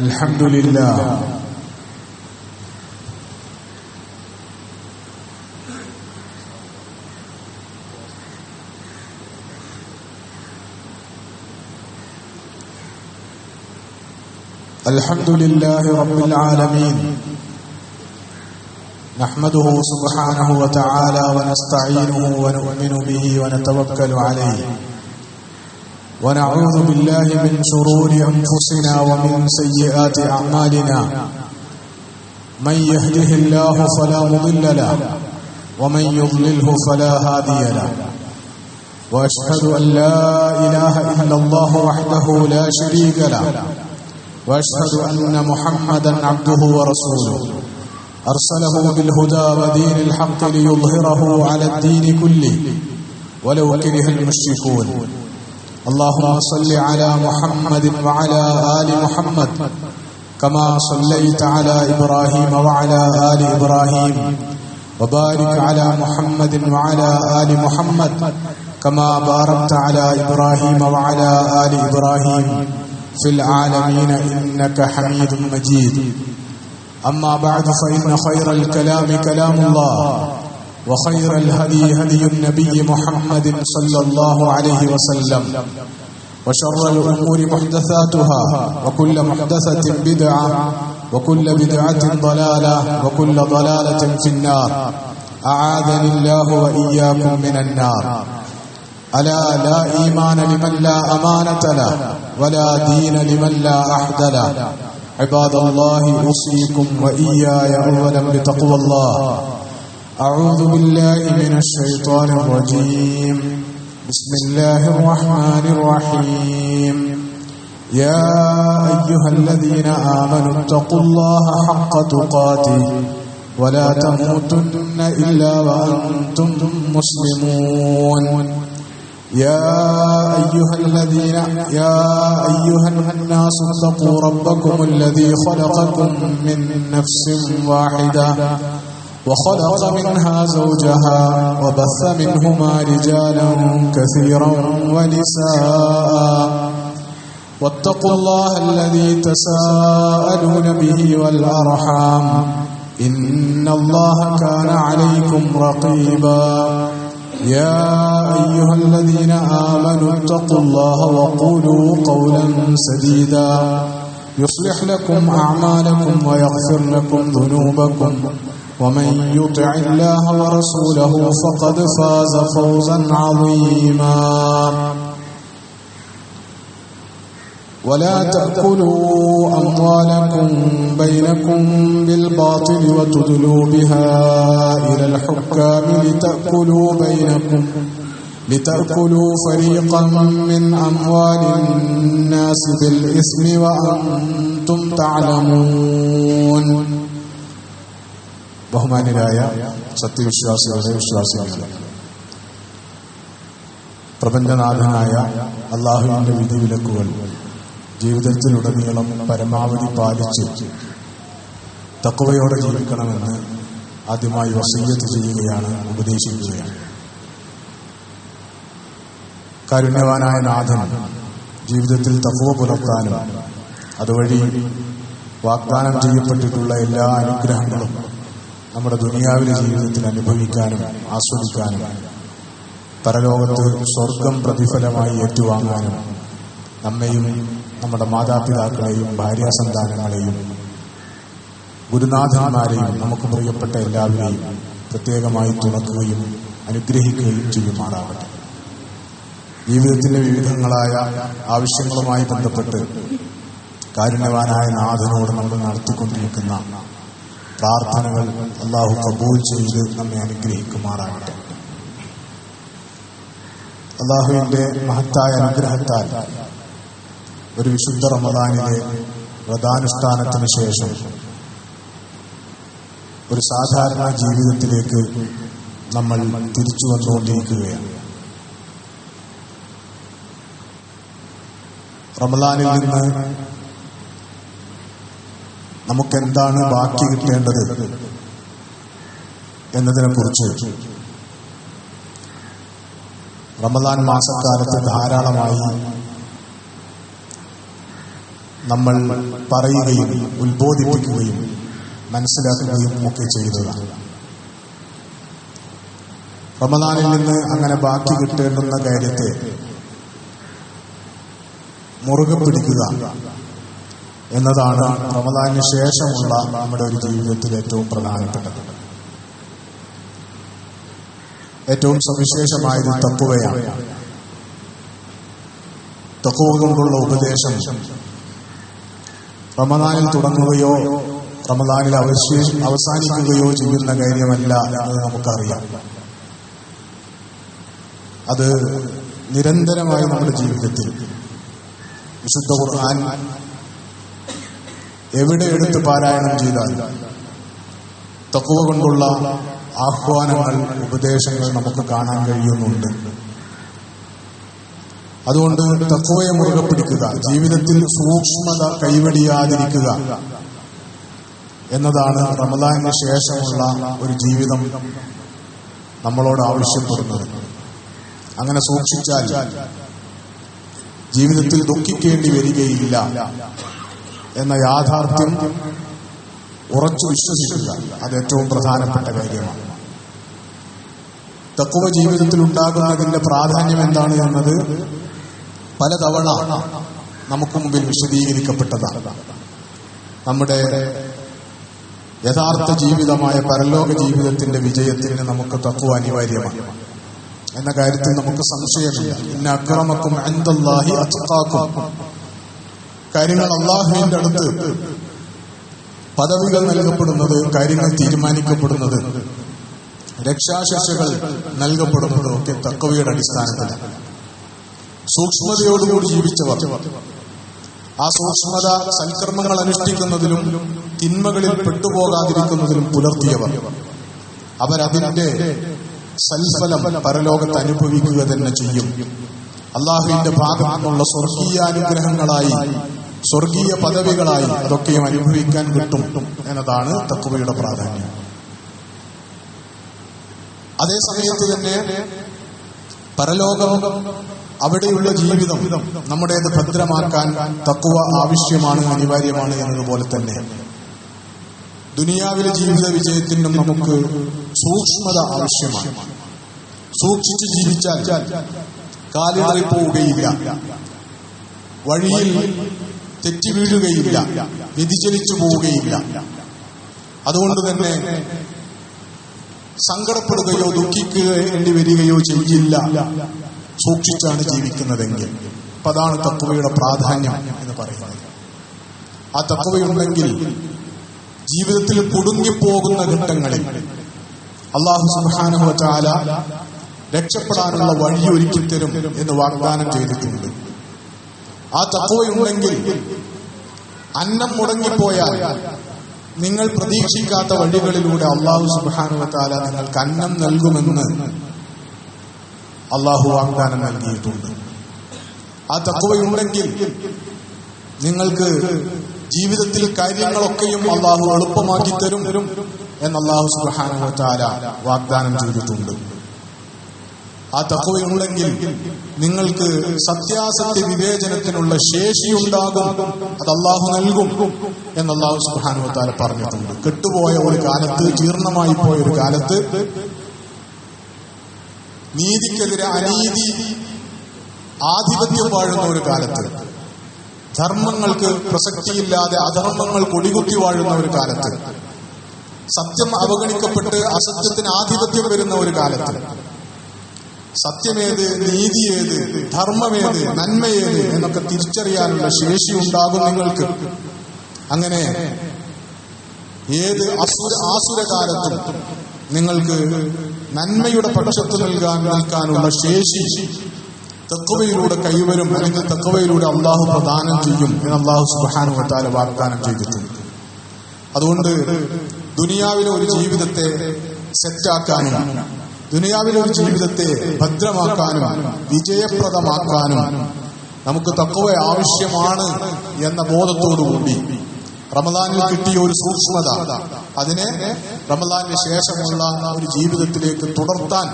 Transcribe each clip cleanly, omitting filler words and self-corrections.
الحمد لله الحمد لله رب العالمين نحمده سبحانه وتعالى ونستعينه ونؤمن به ونتوكل عليه ونعوذ بالله من شرور أنفسنا ومن سيئات أعمالنا من يهده الله فلا مضل له ومن يضلله فلا هادي له وأشهد أن لا إله إلا الله وحده لا شريك له وأشهد أن محمدا عبده ورسوله أرسله بالهدى ودين الحق ليظهره على الدين كله ولو كره المشركون اللهم صل على محمد وعلى آل محمد كما صليت على إبراهيم وعلى آل إبراهيم وبارك على محمد وعلى آل محمد كما باركت على إبراهيم وعلى آل إبراهيم في العالمين إنك حميد مجيد أما بعد فإن خير الكلام كلام الله وخير الهدي هدي النبي محمد صلى الله عليه وسلم وشر الأمور محدثاتها وكل محدثة بدعة وكل بدعة ضلالة وكل ضلالة في النار أعاذني الله وإياكم من النار ألا لا إيمان لمن لا أمانة له ولا دين لمن لا عهد له عباد الله أوصيكم وإياي أولا بتقوى الله أعوذ بالله من الشيطان الرجيم بسم الله الرحمن الرحيم يا أيها الذين آمنوا اتقوا الله حق تقاته ولا تموتن إلا وأنتم مسلمون يا أيها الناس اتقوا ربكم الذي خلقكم من نفس واحدة وخلق منها زوجها وبث منهما رجالا كثيرا ونساء واتقوا الله الذي تساءلون به والأرحام إن الله كان عليكم رقيبا يا أيها الذين آمنوا اتقوا الله وقولوا قولا سديدا يصلح لكم أعمالكم ويغفر لكم ذنوبكم ومن يطع الله ورسوله فقد فاز فوزا عظيما ولا تأكلوا أموالكم بينكم بالباطل وتدلوا بها إلى الحكام لتأكلوا فريقا من أموال الناس بالإثم وأنتم تعلمون ബഹുമാന്യരായ സത്യവിശ്വാസികളെ വിശ്വാസികളെ, പ്രപഞ്ചനാഥനായ അല്ലാഹുവിന്റെ വിധിവിലക്കുകൾ ജീവിതത്തിലുടനീളം പരമാവധി പാലിച്ച് തഖ്വയോടെ ജീവിക്കണമെന്ന് ആദ്യമായി വസിയ്യത്ത് ചെയ്യുകയാണ്, ഉപദേശിക്കുകയാണ്. കാരുണ്യവാനായ നാഥൻ ജീവിതത്തിൽ തഖ്വ പുലർത്താനും അതുവഴി വാഗ്ദാനം ചെയ്യപ്പെട്ടിട്ടുള്ള എല്ലാ അനുഗ്രഹങ്ങളും നമ്മുടെ ദുനിയാവിലെ ജീവിതത്തിൽ അനുഭവിക്കാനും ആസ്വദിക്കാനും പരലോകത്ത് സ്വർഗം പ്രതിഫലമായി ഏറ്റുവാങ്ങാനും നമ്മെയും നമ്മുടെ മാതാപിതാക്കളെയും ഭാര്യാസന്താനങ്ങളെയും ഗുരുനാഥന്മാരെയും നമുക്ക് പ്രിയപ്പെട്ട എല്ലാവരെയും പ്രത്യേകമായി തുണക്കുകയും അനുഗ്രഹിക്കുകയും ചെയ്യുമാറാകട്ടെ. ജീവിതത്തിലെ വിവിധങ്ങളായ ആവശ്യങ്ങളുമായി ബന്ധപ്പെട്ട് കാരുണ്യവാനായ നാഥനോട് നമ്മൾ നടത്തിക്കൊണ്ടിരിക്കുന്ന പ്രാർത്ഥനകൾ അല്ലാഹു കബൂൽ ചെയ്ത് നമ്മെ അനുഗ്രഹിക്കുമാറാകട്ടെ. അല്ലാഹുവിന്റെ മഹത്തായ അനുഗ്രഹത്താൽ ഒരു വിശുദ്ധ റമദാനിലെ വ്രതാനുഷ്ഠാനത്തിന് ശേഷം ഒരു സാധാരണ ജീവിതത്തിലേക്ക് നമ്മൾ തിരിച്ചു വന്നുകൊണ്ടിരിക്കുകയാണ്. റമദാനിൽ നിന്ന് നമുക്കെന്താണ് ബാക്കി കിട്ടേണ്ടത് എന്നതിനെ കുറിച്ച് റമദാൻ മാസക്കാലത്ത് ധാരാളമായി നമ്മൾ പറയുകയും ഉത്ബോധിപ്പിക്കുകയും മനസ്സിലാക്കുകയും ഒക്കെ ചെയ്തതാണ്. റമദാനിൽ നിന്ന് അങ്ങനെ ബാക്കി കിട്ടേണ്ടുന്ന കാര്യത്തെ മുറുകെ പിടിക്കുക എന്നതാണ് റമദാനിന് ശേഷമുള്ള നമ്മുടെ ഒരു ജീവിതത്തിൽ ഏറ്റവും പ്രധാനപ്പെട്ടത്. ഏറ്റവും സവിശേഷമായത് തഖ്വയാണ്. തഖ്വ കൊണ്ടുള്ള ഉപദേശം റമദാനിൽ തുടങ്ങുകയോ റമദാനിൽ അവസാനിക്കുകയോ ചെയ്യുന്ന കാര്യമല്ല എന്ന് നമുക്കറിയാം. അത് നിരന്തരമായി നമ്മുടെ ജീവിതത്തിൽ വിശുദ്ധ ഖുർആൻ എവിടെ എടുത്ത് പാരായണം ചെയ്താൽ തഖ്വ കൊണ്ടുള്ള ആഹ്വാനങ്ങൾ, ഉപദേശങ്ങൾ നമുക്ക് കാണാൻ കഴിയുന്നുണ്ട്. അതുകൊണ്ട് തഖ്വയെ മുറുകെ പിടിക്കുക, ജീവിതത്തിൽ സൂക്ഷ്മത കൈവെടിയാതിരിക്കുക എന്നതാണ് റമദാനിന് ശേഷമുള്ള ഒരു ജീവിതം നമ്മളോട് ആവശ്യപ്പെടുന്നത്. അങ്ങനെ സൂക്ഷിച്ചാൽ ജീവിതത്തിൽ ദുഃഖിക്കേണ്ടി വരികയില്ല എന്ന യാഥാർത്ഥ്യം ഉറച്ചു വിശ്വസിക്കുക. അത് ഏറ്റവും പ്രധാനപ്പെട്ട കാര്യമാണ്. തഖ്വ ജീവിതത്തിൽ ഉണ്ടാകുന്നതിന്റെ പ്രാധാന്യം എന്താണ് എന്നത് പലതവണ നമുക്ക് മുമ്പിൽ വിശദീകരിക്കപ്പെട്ടതാണ്. നമ്മുടെ യഥാർത്ഥ ജീവിതമായ പരലോക ജീവിതത്തിന്റെ വിജയത്തിന് നമുക്ക് തഖ്വ അനിവാര്യമാണ് എന്ന കാര്യത്തിൽ നമുക്ക് സംശയമില്ല. ഇന്ന അക്രമക്കും ഇൻദല്ലാഹി അത്ഖാക്കും. കാര്യങ്ങൾ അല്ലാഹുവിന്റെ അടുത്ത് പദവികൾ നൽകപ്പെടുന്നത്, കാര്യങ്ങൾ തീരുമാനിക്കപ്പെടുന്നത്, രക്ഷാശിക്ഷകൾ നൽകപ്പെടുന്നത് ഒക്കെ തഖ്വയുടെ അടിസ്ഥാനത്തിലാണ്. സൂക്ഷ്മതയോടുകൂടി ജീവിച്ചവർ, ആ സൂക്ഷ്മത സൽക്കർമ്മങ്ങൾ അനുഷ്ഠിക്കുന്നതിലും തിന്മകളിൽ പെട്ടുപോകാതിരിക്കുന്നതിലും പുലർത്തിയവർ, അവരതിന്റെ സൽഫലം പരലോകത്ത് അനുഭവിക്കുക തന്നെ ചെയ്യും. അള്ളാഹുവിന്റെ ഭാഗത്തു നിന്നുള്ള സ്വർഗീയ അനുഗ്രഹങ്ങളായി, സ്വർഗീയ പദവികളായി അതൊക്കെയും അനുഭവിക്കാൻ കിട്ടും എന്നതാണ് തഖ്വയുടെ പ്രാധാന്യം. അതേ സമയത്ത് തന്നെ പരലോകം, അവിടെയുള്ള ജീവിതം നമ്മുടേത് ഭദ്രമാക്കാൻ തഖ്വ ആവശ്യമാണ്, അനിവാര്യമാണ് എന്നതുപോലെ തന്നെ ദുനിയാവിലെ ജീവിത വിജയത്തിനും നമുക്ക് സൂക്ഷ്മത ആവശ്യമാണ്. സൂക്ഷിച്ച് ജീവിച്ചാൽ കാലിടറിപ്പോവുകയില്ല, വഴിയിൽ തെറ്റി വീഴുകയില്ല, വ്യതിചലിച്ചു പോവുകയില്ല. അതുകൊണ്ട് തന്നെ സങ്കടപ്പെടുകയോ ദുഃഖിക്കേണ്ടി വരികയോ ചെയ്യില്ല സൂക്ഷിച്ചാണ് ജീവിക്കുന്നതെങ്കിൽ. അപ്പൊ അതാണ് തഖ്വയുടെ പ്രാധാന്യം എന്ന് പറയുന്നത്. ആ തഖ്വയുണ്ടെങ്കിൽ ജീവിതത്തിൽ കുടുങ്ങിപ്പോകുന്ന ഘട്ടങ്ങളിൽ അല്ലാഹു സുബ്ഹാനഹു വ തആല രക്ഷപ്പെടാനുള്ള വഴി ഒരുക്കി തരും എന്ന് വാഗ്ദാനം ചെയ്തിട്ടുണ്ട്. ആ തഖ്വയുണ്ടെങ്കിൽ അന്നം മുടങ്ങിപ്പോയാൽ നിങ്ങൾ പ്രതീക്ഷിക്കാത്ത വഴികളിലൂടെ അല്ലാഹു സുബ്ഹാനഹു വ തആല നിങ്ങൾക്ക് അന്നം നൽകുമെന്ന് അല്ലാഹു വാഗ്ദാനം നൽകിയിട്ടുണ്ട്. ആ തഖ്വയുണ്ടെങ്കിൽ നിങ്ങൾക്ക് ജീവിതത്തിൽ കാര്യങ്ങളൊക്കെയും അല്ലാഹു എളുപ്പമാക്കി തരും എന്ന് അല്ലാഹു സുബ്ഹാനഹു വ തആല വാഗ്ദാനം ചെയ്തിട്ടുണ്ട്. ആ തഖ്വയുണ്ടെങ്കിൽ നിങ്ങൾക്ക് സത്യാസത്യ വിവേചനത്തിനുള്ള ശേഷിയുണ്ടാകും, അത് അല്ലാഹു നൽകും എന്ന് അല്ലാഹു സുബ്ഹാനഹു വ തആല പറഞ്ഞിട്ടുണ്ട്. കെട്ടുപോയ ഒരു കാലത്ത്, ജീർണമായി പോയ ഒരു കാലത്ത്, നീതിക്കെതിരെ അനീതി ആധിപത്യം വാഴുന്ന ഒരു കാലത്ത്, ധർമ്മങ്ങൾക്ക് പ്രസക്തിയില്ലാതെ അധർമ്മങ്ങൾ കൊടികുത്തി വാഴുന്ന ഒരു കാലത്ത്, സത്യം അവഗണിക്കപ്പെട്ട് അസത്യത്തിന് ആധിപത്യം വരുന്ന ഒരു കാലത്ത്, സത്യമേത്, നീതിയേത്, ധർമ്മമേത്, നന്മയേത് എന്നൊക്കെ തിരിച്ചറിയാനുള്ള ശേഷി ഉണ്ടാകും നിങ്ങൾക്ക്. അങ്ങനെ ഏത് ആസുരകാലത്തും നിങ്ങൾക്ക് നന്മയുടെ പക്ഷത്ത് നിൽക്കാനുള്ള ശേഷി തഖ്വയിലൂടെ കൈവരും, അല്ലെങ്കിൽ തഖ്വയിലൂടെ അല്ലാഹു പ്രദാനം ചെയ്യും എന്ന് അല്ലാഹു സുബ്ഹാനഹു വ തആല വാഗ്ദാനം ചെയ്തിട്ടുണ്ട്. അതുകൊണ്ട് ദുനിയാവിലെ ഒരു ജീവിതത്തെ സെറ്റാക്കാനും, ദുനിയാവിലെ ഒരു ജീവിതത്തെ ഭദ്രമാക്കാനും വിജയപ്രദമാക്കാനും നമുക്ക് തഖ്വ ആവശ്യമാണ് എന്ന ബോധത്തോടുകൂടി റമദാനിൽ കിട്ടിയ ഒരു സൂക്ഷ്മത, അതിനെ റമദാനിന് ശേഷമുള്ള ഒരു ജീവിതത്തിലേക്ക് തുടർത്താൻ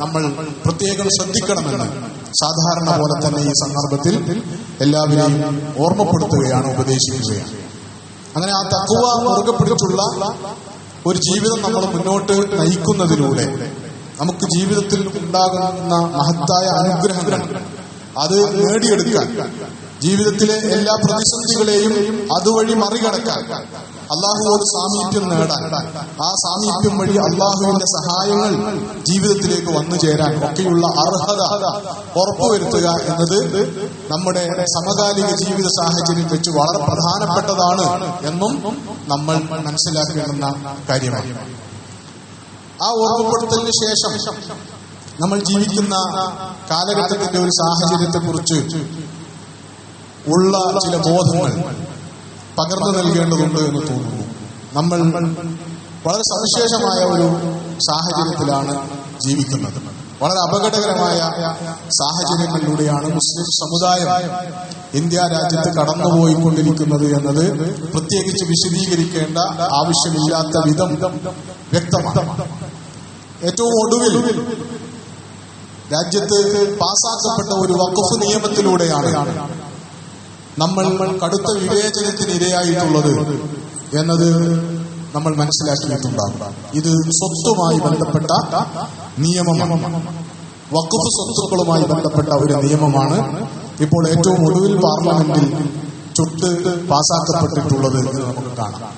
നമ്മൾ പ്രത്യേകം ശ്രദ്ധിക്കണമെന്ന് സാധാരണ പോലെ തന്നെ ഈ സന്ദർഭത്തിൽ എല്ലാവരെയും ഓർമ്മപ്പെടുത്തുകയാണ്, ഉപദേശിക്കുകയാണ്. അങ്ങനെ ആ തഖ്വ മുറുകെ പിടിച്ചുള്ള ഒരു ജീവിതം നമ്മൾ മുന്നോട്ട് നയിക്കുന്നതിലൂടെ നമുക്ക് ജീവിതത്തിൽ ഉണ്ടാകുന്ന മഹത്തായ അനുഗ്രഹങ്ങൾ അത് നേടിയെടുക്കാൻ, ജീവിതത്തിലെ എല്ലാ പ്രതിസന്ധികളെയും അതുവഴി മറികടക്കാൻ, അള്ളാഹുവോട് സാമീപ്യം നേടാൻ, ആ സാമീപ്യം വഴി അള്ളാഹുവിന്റെ സഹായങ്ങൾ ജീവിതത്തിലേക്ക് വന്നു ചേരാൻ ഒക്കെയുള്ള അർഹത ഉറപ്പുവരുത്തുക എന്നത് നമ്മുടെ സമകാലിക ജീവിത സാഹചര്യം വെച്ച് വളരെ പ്രധാനപ്പെട്ടതാണ് എന്നും നമ്മൾ മനസ്സിലാക്കേണ്ടുന്ന കാര്യമാണ്. ആ ഓർമ്മപ്പെടുത്തലിന് ശേഷം നമ്മൾ ജീവിക്കുന്ന കാലഘട്ടത്തിന്റെ ഒരു സാഹചര്യത്തെക്കുറിച്ച് ഉള്ള ചില ബോധങ്ങൾ പകർന്നു നൽകേണ്ടതുണ്ട് എന്ന് തോന്നുന്നു. നമ്മൾ വളരെ സവിശേഷമായ ഒരു സാഹചര്യത്തിലാണ് ജീവിക്കുന്നത്. വളരെ അപകടകരമായ സാഹചര്യങ്ങളിലൂടെയാണ് മുസ്ലിം സമുദായം ഇന്ത്യ രാജ്യത്ത് കടന്നുപോയിക്കൊണ്ടിരിക്കുന്നത് എന്നത് പ്രത്യേകിച്ച് വിശദീകരിക്കേണ്ട ആവശ്യമില്ലാത്ത വിധം വ്യക്തമാണ്. ഏറ്റവും ഒടുവിൽ രാജ്യത്ത് പാസാക്കപ്പെട്ട ഒരു വഖഫ് നിയമത്തിലൂടെയാണ് നമ്മൾ കടുത്ത വിവേചനത്തിന് ഇരയായിട്ടുള്ളത് എന്നത് നമ്മൾ മനസ്സിലാക്കിയിട്ടുണ്ടാകും. ഇത് സ്വത്തുമായി ബന്ധപ്പെട്ട നിയമമാണ്. വഖഫ് സ്വത്തുക്കളുമായി ബന്ധപ്പെട്ട ഒരു നിയമമാണ് ഇപ്പോൾ ഏറ്റവും ഒടുവിൽ പാർലമെന്റിൽ ചുട്ട് പാസാക്കപ്പെട്ടിട്ടുള്ളത് എന്ന് നമുക്ക് കാണാം.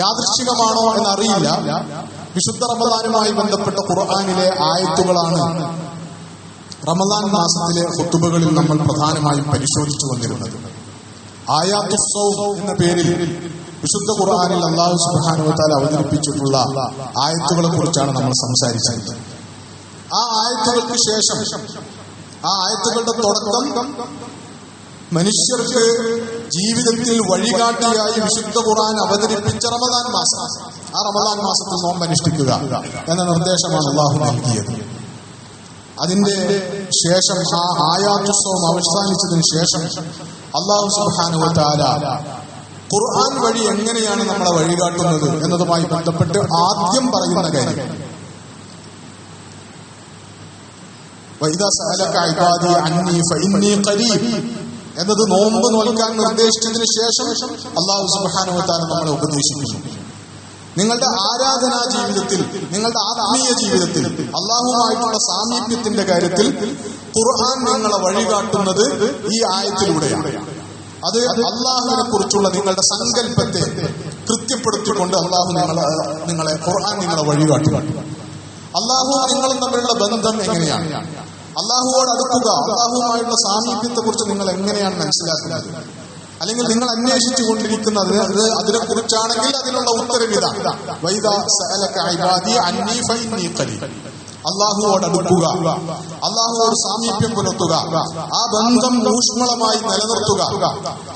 യാദൃശ്ചികമാണോ എന്നറിയില്ല. വിശുദ്ധ റമദാനുമായി ബന്ധപ്പെട്ട ഖുർആനിലെ ആയത്തുകളാണ് റമദാൻ മാസത്തിലെ ഖുതുബകളിൽ നമ്മൾ പ്രധാനമായും പരിശോധിച്ചു വന്നിരുന്നത്. ആയാത്തുസ് സൗം എന്ന പേരിൽ വിശുദ്ധ ഖുർആനിൽ അല്ലാഹു സുബ്ഹാനഹു വ തആല അവതരിപ്പിച്ചിട്ടുള്ള ആയത്തുകളെ കുറിച്ചാണ് നമ്മൾ സംസാരിച്ചത്. ആ ആയത്തുകൾക്ക് ശേഷം, ആ ആയത്തുകളുടെ തുടക്കം മനുഷ്യർക്ക് ജീവിതത്തിൽ വഴികാട്ടിയായി വിശുദ്ധ ഖുർആൻ അവതരിപ്പിച്ച റമദാൻ മാസം, ആ റമദാൻ മാസത്തിൽ നോമ്പ് അനുഷ്ഠിക്കുക എന്ന നിർദ്ദേശമാണ് അല്ലാഹു നൽകിയത്. അതിന്റെ ശേഷം ആ ആയാത്തുസ്സവം അവസാനിച്ചതിന് ശേഷം അല്ലാഹു സുബ്ഹാനഹു വ തആല ഖുർആൻ വഴി എങ്ങനെയാണ് നമ്മളെ വഴികാട്ടുന്നത് എന്നതുമായി ബന്ധപ്പെട്ട് ആദ്യം പറയുന്ന കാര്യം വഇദാ സഅലക ഇബാദി അന്നി ഫഇന്നി ഖരീബ് എന്നത് നോമ്പ് നോൽക്കാൻ നിർദ്ദേശിച്ചതിന് ശേഷം അല്ലാഹു സുബ്ഹാനഹു വ തആല നമ്മളെ ഉപദേശിക്കുന്നു. നിങ്ങളുടെ ആരാധനാ ജീവിതത്തിൽ, നിങ്ങളുടെ ആത്മീയ ജീവിതത്തിൽ അള്ളാഹുമായിട്ടുള്ള സാമീപ്യത്തിന്റെ കാര്യത്തിൽ ഖുർആൻ നിങ്ങളെ വഴികാട്ടുന്നത് ഈ ആയത്തിലൂടെയാണ്. അത് അള്ളാഹുവിനെ കുറിച്ചുള്ള നിങ്ങളുടെ സങ്കല്പത്തെ കൃത്യപ്പെടുത്തിക്കൊണ്ട് അള്ളാഹു നിങ്ങളെ ഖുർആൻ നിങ്ങളെ വഴികാട്ടുക. അള്ളാഹു നിങ്ങളും തമ്മിലുള്ള ബന്ധം എങ്ങനെയാണ്, അള്ളാഹുവോട് അടുക്കുക, അള്ളാഹുമായുള്ള സാമീപ്യത്തെ കുറിച്ച് നിങ്ങൾ എങ്ങനെയാണ് മനസ്സിലാക്കുന്നത്, അല്ലെങ്കിൽ നിങ്ങൾ അന്വേഷിച്ചു കൊണ്ടിരിക്കുന്നത് അതിനെ കുറിച്ചാണെങ്കിൽ അതിനുള്ള ഉത്തരം ഇതാണ്. വൈദാ സഅലക ഇബാദി അന്നി ഫഇന്നി ഖരീബ്. അള്ളാഹുവോട് അടുക്കുക, അള്ളാഹുവോട് സാമീപ്യം പുലർത്തുക, ആ ബന്ധം ഊഷ്മളമായി നിലനിർത്തുക,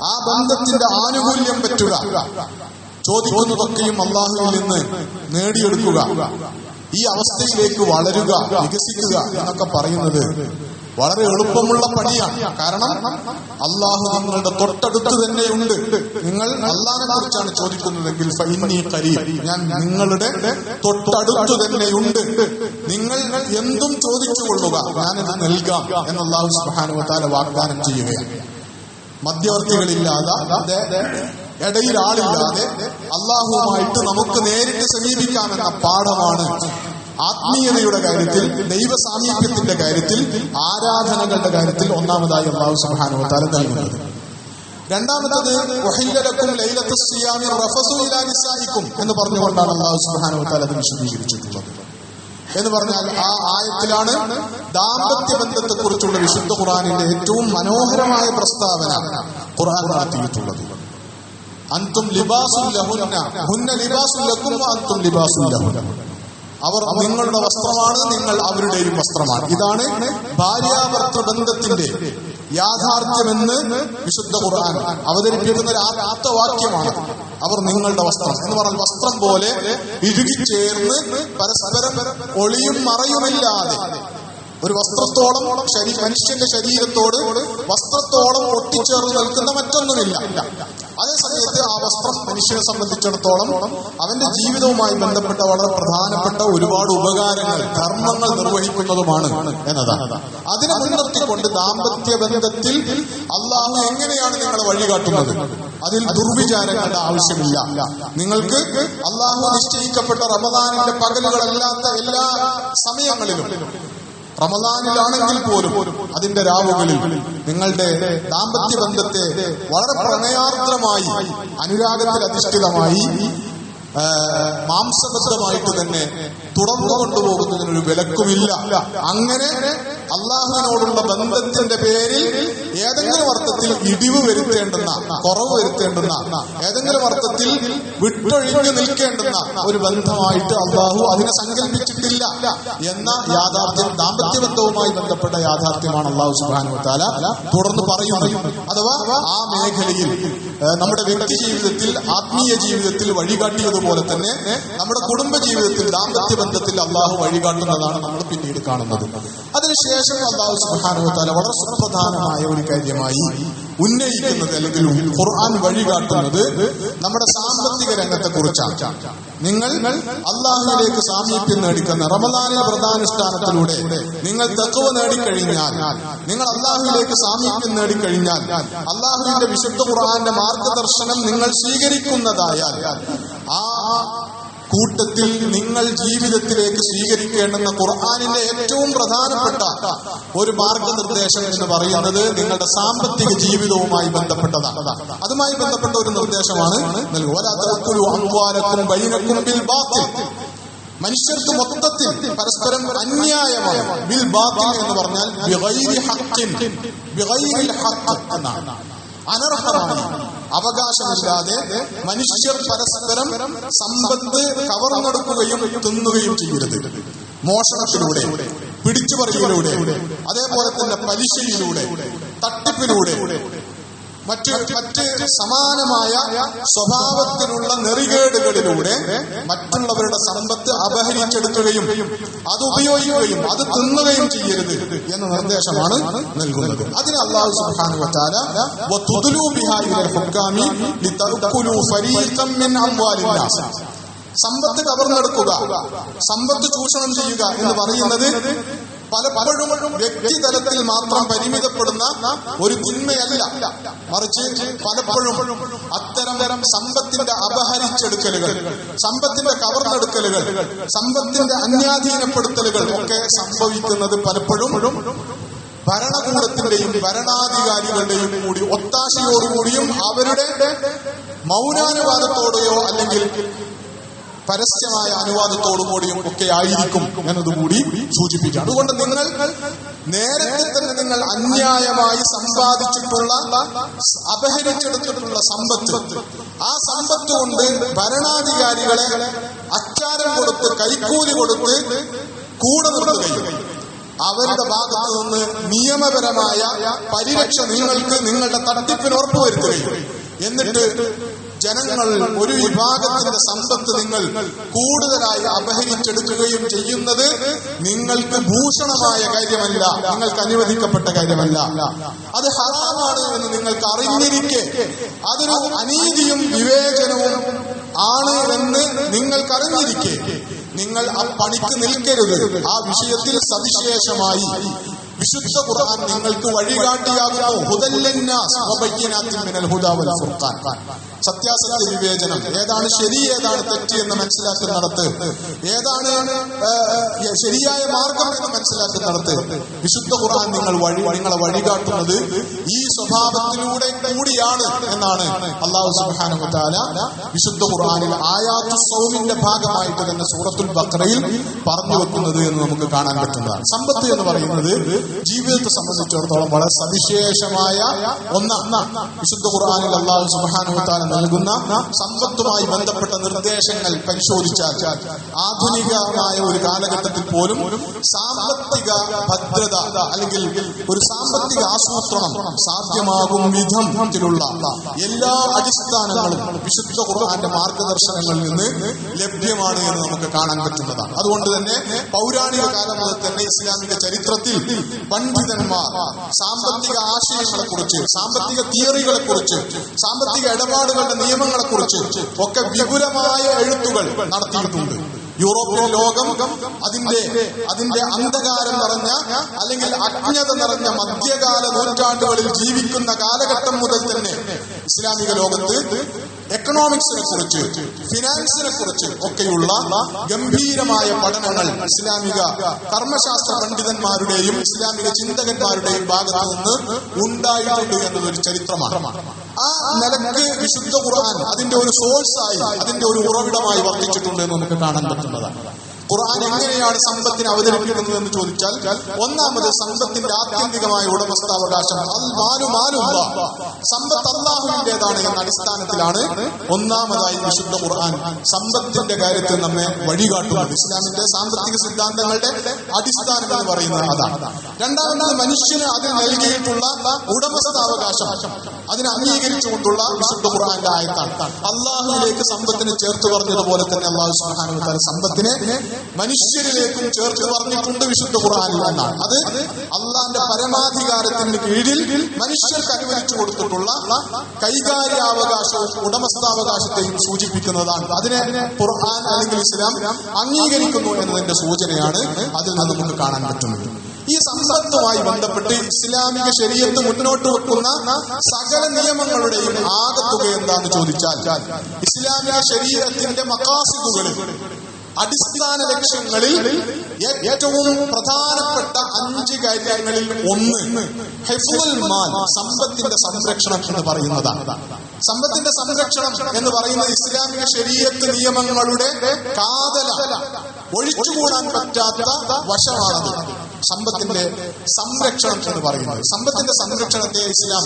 ആ ബന്ധത്തിന്റെ ആനുകൂല്യം പറ്റുക, ചോദിക്കുന്നതൊക്കെയും അള്ളാഹുവിൽ നിന്ന് നേടിയെടുക്കുക, ഈ അവസ്ഥയിലേക്ക് വളരുക, വികസിക്കുക എന്നൊക്കെ പറയുന്നത് വളരെ എളുപ്പമുള്ള പണിയാണ്. കാരണം അള്ളാഹു നിങ്ങളുടെ തൊട്ടടുത്ത് തന്നെയുണ്ട്. നിങ്ങൾ അള്ളാഹിനെ കുറിച്ചാണ് ചോദിക്കുന്നതെങ്കിൽ ഫഇന്നി ഖരീബ്, ഞാൻ നിങ്ങളുടെ തൊട്ടടുത്ത് തന്നെയുണ്ട്, നിങ്ങൾ എന്തും ചോദിച്ചു കൊള്ളുക, ഞാനത് നൽകാം എന്ന് അല്ലാഹു സുബ്ഹാനഹു വ തആല വാഗ്ദാനം ചെയ്യുകയാണ്. മധ്യവർത്തികളില്ലാതെ, ഇടയിൽ ആളില്ലാതെ അള്ളാഹുവുമായിട്ട് നമുക്ക് നേരിട്ട് സമീപിക്കാമെന്ന പാഠമാണ് ആത്മീയതയുടെ കാര്യത്തിൽ, ദൈവ സാമീപ്യത്തിന്റെ കാര്യത്തിൽ, ആരാധനകളുടെ കാര്യത്തിൽ ഒന്നാമതായി അല്ലാഹു സുബ്ഹാനഹു വ തആല നൽകുന്നത്. രണ്ടാമത്തത് വഹില്ല ലക്കും ലൈലത്തുസ് സിയാമി റഫസു ഇലാ നിസായിക്കും എന്ന് പറഞ്ഞുകൊണ്ടാണ് അല്ലാഹു സുബ്ഹാനഹു വ തആല അത് വിശദീകരിച്ചിട്ടുള്ളത്. എന്ന് പറഞ്ഞാൽ ആ ആയത്തിലാണ് ദാമ്പത്യ ബന്ധത്തെക്കുറിച്ചുള്ള വിശുദ്ധ ഖുർആനിന്റെ ഏറ്റവും മനോഹരമായ പ്രസ്താവന ഖുർആൻ നടത്തിയിട്ടുള്ളത്. അൻതും ലിബാസുൽ ലഹുന്ന ഹുന്ന ലിബാസുൽ ലക്കും വഅൻതും ലിബാസുൽ ലഹുന്ന. അവർ നിങ്ങളുടെ വസ്ത്രമാണ്, നിങ്ങൾ അവരുടെയും വസ്ത്രമാണ്. ഇതാണ് ഭാര്യാഭർത്തൃ ബന്ധത്തിന്റെ യാഥാർത്ഥ്യമെന്ന് വിശുദ്ധ ഖുർആൻ അവതരിപ്പിക്കുന്ന ഒരു ആപ്തവാക്യമാണ്. അവർ നിങ്ങളുടെ വസ്ത്രം എന്ന് പറഞ്ഞാൽ വസ്ത്രം പോലെ ഇഴുകിച്ചേർന്ന് പരസ്പരം ഒളിയും മറയുമില്ലാതെ ഒരു വസ്ത്രത്തോളം മനുഷ്യന്റെ ശരീരത്തോട് വസ്ത്രത്തോളം ഒട്ടിച്ചേർന്ന് നിൽക്കുന്ന മറ്റൊന്നുമില്ല. അതേസമയത്ത് ആ വസ്ത്രം മനുഷ്യനെ സംബന്ധിച്ചിടത്തോളം അവന്റെ ജീവിതവുമായി ബന്ധപ്പെട്ട വളരെ പ്രധാനപ്പെട്ട ഒരുപാട് ഉപകാരങ്ങൾ, ധർമ്മങ്ങൾ നിർവഹിക്കുന്നതുമാണ് എന്നതാണ്. അതിനെ മുൻനിർത്തിക്കൊണ്ട് ദാമ്പത്യ ബന്ധത്തിൽ അള്ളാഹു എങ്ങനെയാണ് നിങ്ങളെ വഴികാട്ടുന്നത്? അതിൽ ദുർവിചാരങ്ങളുടെ ആവശ്യമില്ല. നിങ്ങൾക്ക് അള്ളാഹു നിശ്ചയിക്കപ്പെട്ട റമദാനിന്റെ പകലുകളല്ലാത്ത എല്ലാ സമയങ്ങളിലും, റമദാനിലാണെങ്കിൽ പോലും അതിന്റെ രാവുകളിൽ നിങ്ങളുടെ ദാമ്പത്യ ബന്ധത്തെ വളരെ പ്രണയാർദ്രമായി, അനുരാഗത്തിൽ അധിഷ്ഠിതമായി, മാംസബദ്ധമായിട്ട് തന്നെ തുടർന്നു കൊണ്ടുപോകുന്നതിനൊരു വിലക്കുമില്ല. അങ്ങനെ അള്ളാഹുവിനോടുള്ള ബന്ധത്തിന്റെ പേരിൽ ഏതെങ്കിലും അർത്ഥത്തിൽ ഇടിവ് വരുത്തേണ്ടുന്ന, കുറവ് വരുത്തേണ്ടുന്ന, ഏതെങ്കിലും അർത്ഥത്തിൽ വിട്ടൊഴിഞ്ഞു നിൽക്കേണ്ടുന്ന ഒരു ബന്ധമായിട്ട് അള്ളാഹു അതിനെ സങ്കല്പിച്ചിട്ടില്ല എന്ന യാഥാർത്ഥ്യം, ദാമ്പത്യ ബന്ധവുമായി ബന്ധപ്പെട്ട യാഥാർത്ഥ്യമാണ് അള്ളാഹു സുബ്ഹാനഹു വ തആല തുടർന്ന് പറയുന്നത്. അഥവാ ആ മേഖലയിൽ നമ്മുടെ വ്യക്തി ജീവിതത്തിൽ, ആത്മീയ ജീവിതത്തിൽ വഴികാട്ടിയതുപോലെ തന്നെ നമ്മുടെ കുടുംബ ജീവിതത്തിൽ, ദാമ്പത്യ ബന്ധത്തിൽ അള്ളാഹു വഴികാട്ടുന്നതാണ് നമ്മൾ പിന്നീട് കാണുന്നത്. അതിനുശേഷം അള്ളാഹു സുബ്ഹാനഹു വ തആല വളരെ സുപ്രധാനമായ ഒരു കാര്യമായി ഉന്നയിക്കുന്നത്, അല്ലെങ്കിൽ ഖുർആൻ വഴികാട്ടുന്നത് നമ്മുടെ സാമ്പത്തിക രംഗത്തെ കുറിച്ചാണ്. നിങ്ങൾ അള്ളാഹുവിലേക്ക് സാമീപ്യം നേടിക്കുന്ന റമദാനിലെ വ്രതാനുഷ്ഠാനത്തിലൂടെ നിങ്ങൾ തഖ്വ നേടിക്കഴിഞ്ഞാൽ, നിങ്ങൾ അള്ളാഹുവിലേക്ക് സാമീപ്യം നേടിക്കഴിഞ്ഞാൽ, അള്ളാഹുവിന്റെ വിശുദ്ധ ഖുർആന്റെ മാർഗദർശനം നിങ്ങൾ സ്വീകരിക്കുന്നതായാൽ, ആ കൂട്ടത്തിൽ നിങ്ങൾ ജീവിതത്തിലേക്ക് സ്വീകരിക്കേണ്ടുന്ന ഖുർആനിന്റെ ഏറ്റവും പ്രധാനപ്പെട്ട ഒരു മാർഗനിർദ്ദേശം എന്ന് പറയുന്നത് നിങ്ങളുടെ സാമ്പത്തിക ജീവിതവുമായി ബന്ധപ്പെട്ടതാണ്. അതുമായി ബന്ധപ്പെട്ട ഒരു നിർദ്ദേശമാണ് നൽകുക. വലാ തഅക്കുലു അംവാലക്കും ബൈനക്കും ബിൽ ബാത്തിൽ. മനുഷ്യർക്ക് മൊത്തത്തിൽ പരസ്പരം അന്യായമായ, ബിൽ ബാത്തിൽ എന്ന് പറഞ്ഞാൽ ബിഗൈരി ഹഖ്ഖിൻ, ബിഗൈരിൽ ഹഖ് എന്നാണ്. അനർഹമായി, അവകാശമില്ലാതെ മനുഷ്യർ പരസ്പരം സമ്പത്ത് കവർന്നെടുക്കുകയും തിന്നുകയും ചെയ്യരുത്. മോഷണത്തിലൂടെ, പിടിച്ചുപറിയിലൂടെ, അതേപോലെ തന്നെ പലിശയിലൂടെ, തട്ടിപ്പിലൂടെ, മറ്റ് സമാനമായ സ്വഭാവത്തിലുള്ള നെറികേടുകളിലൂടെ മറ്റുള്ളവരുടെ സമ്പത്ത് അപഹരിച്ചെടുക്കുകയും അത് ഉപയോഗിക്കുകയും അത് തിന്നുകയും ചെയ്യരുത് എന്ന നിർദ്ദേശമാണ് നൽകുന്നത്. അതിന് അല്ലാഹു സുബ്ഹാനഹു വ തആല വതുദ്ലു ബിഹാ ഇലൽ ഹുക്കാമി ലിതഅക്കുലു ഫരീഖൻ മിൻ അംവാലിൻ നാസ്, സമ്പത്ത് കവർന്നെടുക്കുക, സമ്പത്ത് ചൂഷണം ചെയ്യുക എന്ന് പറയുന്നത് പലപ്പോഴും വ്യക്തിതലത്തിൽ മാത്രം പരിമിതപ്പെടുന്ന ഒരു തിന്മയല്ല, മറിച്ച് പലപ്പോഴും അത്തരം സമ്പത്തിന്റെ അപഹരിച്ചെടുക്കലുകൾ, സമ്പത്തിന്റെ കവർന്നെടുക്കലുകൾ, സമ്പത്തിന്റെ അന്യാധീനപ്പെടുത്തലുകൾ ഒക്കെ സംഭവിക്കുന്നത് പലപ്പോഴും ഭരണകൂടത്തിന്റെയും ഭരണാധികാരികളുടെയും കൂടി ഒത്താശയോടുകൂടിയും അവരുടെ മൗനാനുവാദത്തോടെയോ അല്ലെങ്കിൽ പരസ്യമായ അനുവാദത്തോടുകൂടിയും ഒക്കെ ആയിരിക്കും എന്നതുകൂടി സൂചിപ്പിക്കാം. അതുകൊണ്ട് നിങ്ങൾ നേരത്തെ തന്നെ നിങ്ങൾ അന്യായമായി സമ്പാദിച്ചിട്ടുള്ള, അപഹരിച്ചെടുത്തിട്ടുള്ള സമ്പത്ത്, ആ സമ്പത്ത് കൊണ്ട് ഭരണാധികാരികളെ അച്ചാരം കൊടുത്ത്, കൈക്കൂലി കൊടുത്ത് കൂടെ നിർത്തുകയും അവരുടെ ഭാഗത്തു നിന്ന് നിയമപരമായ പരിരക്ഷ നിങ്ങൾക്ക്, നിങ്ങളുടെ തട്ടിപ്പിന് ഉറപ്പുവരുത്തുകയും, എന്നിട്ട് ജനങ്ങൾ ഒരു വിഭാഗത്തിന്റെ സമ്പത്ത് നിങ്ങൾ കൂടുതലായി അപഹരിച്ചെടുക്കുകയും ചെയ്യുന്നത് നിങ്ങൾക്ക് ഭൂഷണമായ കാര്യമല്ല, നിങ്ങൾക്ക് അനുവദിക്കപ്പെട്ട കാര്യമല്ല. അത് ഹറാമാണ് എന്ന് നിങ്ങൾക്ക് അറിഞ്ഞിരിക്കെ, അതൊരു അനീതിയും വിവേചനവും ആണ് എന്ന് നിങ്ങൾക്കറിഞ്ഞിരിക്കെ നിങ്ങൾ ആ പണിക്ക് നിൽക്കരുത്. ആ വിഷയത്തിൽ സവിശേഷമായി വിശുദ്ധ ഖുർആൻ നിങ്ങൾക്ക് വഴികാട്ടിയാകുന്നു. ഹുദൽ ലിന്നാസ് വബയ്യിനാത്തിൻ മിനൽ ഹുദാ വൽ ഫുർഖാൻ. സത്യാസത്യ വിവേചനം, ഏതാണ് ശരി ഏതാണ് തെറ്റ് എന്ന് മനസ്സിലാക്കുന്നിടത്ത്, ഏതാണ് ശരിയായ മാർഗം എന്ന് മനസ്സിലാക്കുന്നിടത്ത് വിശുദ്ധ ഖുർആൻ നിങ്ങളെ വഴികാട്ടുന്നത് ഈ സ്വഭാവത്തിലൂടെ കൂടിയാണ് എന്നാണ് അല്ലാഹു സുബ്ഹാനഹു വ തആല വിശുദ്ധ ഖുർആനിൽ ആയാത്തു സൗമിന്റെ ഭാഗമായിട്ട് തന്നെ സൂറത്തുൽ ബഖറയിൽ പറഞ്ഞു വെക്കുന്നത് എന്ന് നമുക്ക് കാണാൻ പറ്റുന്നതാണ്. സമ്പത്ത് എന്ന് പറയുന്നത് ജീവിതത്തെ സംബന്ധിച്ചിടത്തോളം വളരെ സവിശേഷമായ ഒന്നാണ്. വിശുദ്ധ ഖുർആനിൽ അല്ലാഹു സുബ്ഹാനഹു വ തആല നൽകുന്ന സമ്പത്തുമായി ബന്ധപ്പെട്ട നിർദ്ദേശങ്ങൾ പരിശോധിച്ചാൽ ആധുനികമായ ഒരു കാലഘട്ടത്തിൽ പോലും സാമ്പത്തിക ഭദ്രത അല്ലെങ്കിൽ ഒരു സാമ്പത്തിക ആസൂത്രണം സാധ്യമാകും വിധത്തിലുള്ള എല്ലാ അടിസ്ഥാനങ്ങളും വിശുദ്ധ ഖുർആന്റെ മാർഗദർശനങ്ങളിൽ നിന്ന് ലഭ്യമാണ് എന്ന് നമുക്ക് കാണാൻ പറ്റുന്നതാണ്. അതുകൊണ്ട് തന്നെ പൗരാണിക കാലം മുതൽ തന്നെ ഇസ്ലാമിക ചരിത്രത്തിൽ പണ്ഡിതന്മാർ സാമ്പത്തിക ആശയങ്ങളെ കുറിച്ച്, സാമ്പത്തിക തിയറികളെ കുറിച്ച്, സാമ്പത്തിക ഇടപാടുകളുടെ നിയമങ്ങളെ കുറിച്ച് ഒക്കെ വിപുലമായ എഴുത്തുകൾ നടത്തിയിട്ടുണ്ട്. യൂറോപ്യൻ ലോകം അതിന്റെ അന്ധകാരം നിറഞ്ഞ അല്ലെങ്കിൽ അജ്ഞത നിറഞ്ഞ മധ്യകാല നൂറ്റാണ്ടുകളിൽ ജീവിക്കുന്ന കാലഘട്ടം മുതൽ തന്നെ ഇസ്ലാമിക ലോകത്ത് എക്കണോമിക്സിനെ കുറിച്ച്, ഫിനാൻസിനെ കുറിച്ച് ഒക്കെയുള്ള ഗംഭീരമായ പഠനങ്ങൾ ഇസ്ലാമിക കർമ്മശാസ്ത്ര പണ്ഡിതന്മാരുടെയും ഇസ്ലാമിക ചിന്തകന്മാരുടെയും ഭാഗത്തു നിന്ന് ഉണ്ടായിട്ടുണ്ട് എന്നതൊരു ചരിത്രമാണ്. ആ നിലക്ക് വിശുദ്ധ ഖുർആൻ അതിന്റെ ഒരു സോഴ്സായി, അതിന്റെ ഒരു ഉറവിടമായി വർദ്ധിച്ചിട്ടുണ്ട് എന്ന് നമുക്ക് കാണാൻ പറ്റുന്നതാണ്. ഖുർആൻ എങ്ങനെയാണ് സമ്പത്തിനെ അവതരിപ്പിക്കുന്നത് എന്ന് ചോദിച്ചാൽ, ഒന്നാമത് സമ്പത്തിന്റെ ആത്യന്തികമായ ഉടമസ്ഥാവകാശം സമ്പത്ത് അല്ലാഹുവിന്റേതാണ് എന്ന അടിസ്ഥാനത്തിലാണ് ഒന്നാമതായി വിശുദ്ധ ഖുർആൻ സമ്പത്തിന്റെ കാര്യത്തിൽ നമ്മെ വഴികാട്ടുന്നത്. ഇസ്ലാമിന്റെ സാമ്പത്തിക സിദ്ധാന്തങ്ങളുടെ അടിസ്ഥാനം എന്ന് പറയുന്നത് അതാണ്. രണ്ടാമത് മനുഷ്യന് അതിന് നൽകിയിട്ടുള്ള ഉടമസ്ഥാവകാശം അതിനെ അംഗീകരിച്ചുകൊണ്ടുള്ള വിശുദ്ധ ഖുർആന്റെ ആയത്താണ്. അല്ലാഹുവിലേക്ക് സമ്പത്തിനെ ചേർത്ത് പറഞ്ഞതുപോലെ തന്നെ അല്ലാഹു സുബ്ഹാനഹു വ തആല സമ്പത്തിനെ മനുഷ്യരിലേക്കും ചേർത്ത് പറഞ്ഞിട്ടുണ്ട് വിശുദ്ധ ഖുർആനിൽ എന്നാണ്. അത് അള്ളാന്റെ പരമാധികാരത്തിന് കീഴിൽ മനുഷ്യർക്ക് അനുവദിച്ചു കൊടുത്തിട്ടുള്ള കൈകാര്യാവകാശവും ഉടമസ്ഥാവകാശത്തെയും സൂചിപ്പിക്കുന്നതാണ്. അതിനെ ഖുർആൻ അല്ലെങ്കിൽ ഇസ്ലാം അംഗീകരിക്കുന്നു എന്നതിന്റെ സൂചനയാണ് അതിൽ നിന്ന് നമുക്ക് കാണാൻ പറ്റുന്നത്. ഈ സമ്പത്തുമായി ബന്ധപ്പെട്ട് ഇസ്ലാമിക ശരീഅത്ത് മുന്നോട്ട് വെക്കുന്ന സകല നിയമങ്ങളുടെയും ആകത്തുക എന്താന്ന് ചോദിച്ചാൽ, ഇസ്ലാമിക ശരീഅത്തിന്റെ മഖാസിദുകളിൽ, അടിസ്ഥാന ലക്ഷ്യങ്ങളിൽ ഏറ്റവും പ്രധാനപ്പെട്ട 5 കാര്യങ്ങളിൽ ഒന്ന് ഹിഫ്ളുൽ മാൽ, സമ്പത്തിന്റെ സംരക്ഷണം എന്ന് പറയുന്നതാണ്. സമ്പത്തിന്റെ സംരക്ഷണം എന്ന് പറയുന്നത് ഇസ്ലാമിക ശരീഅത്ത് നിയമങ്ങളുടെ കാതല, ഒഴിച്ചുകൂടാൻ പറ്റാത്ത വശമാണത്. സമ്പത്തിന്റെ സംരക്ഷണം എന്ന് പറയുന്നത്, സമ്പത്തിന്റെ സംരക്ഷണത്തെ ഇസ്ലാം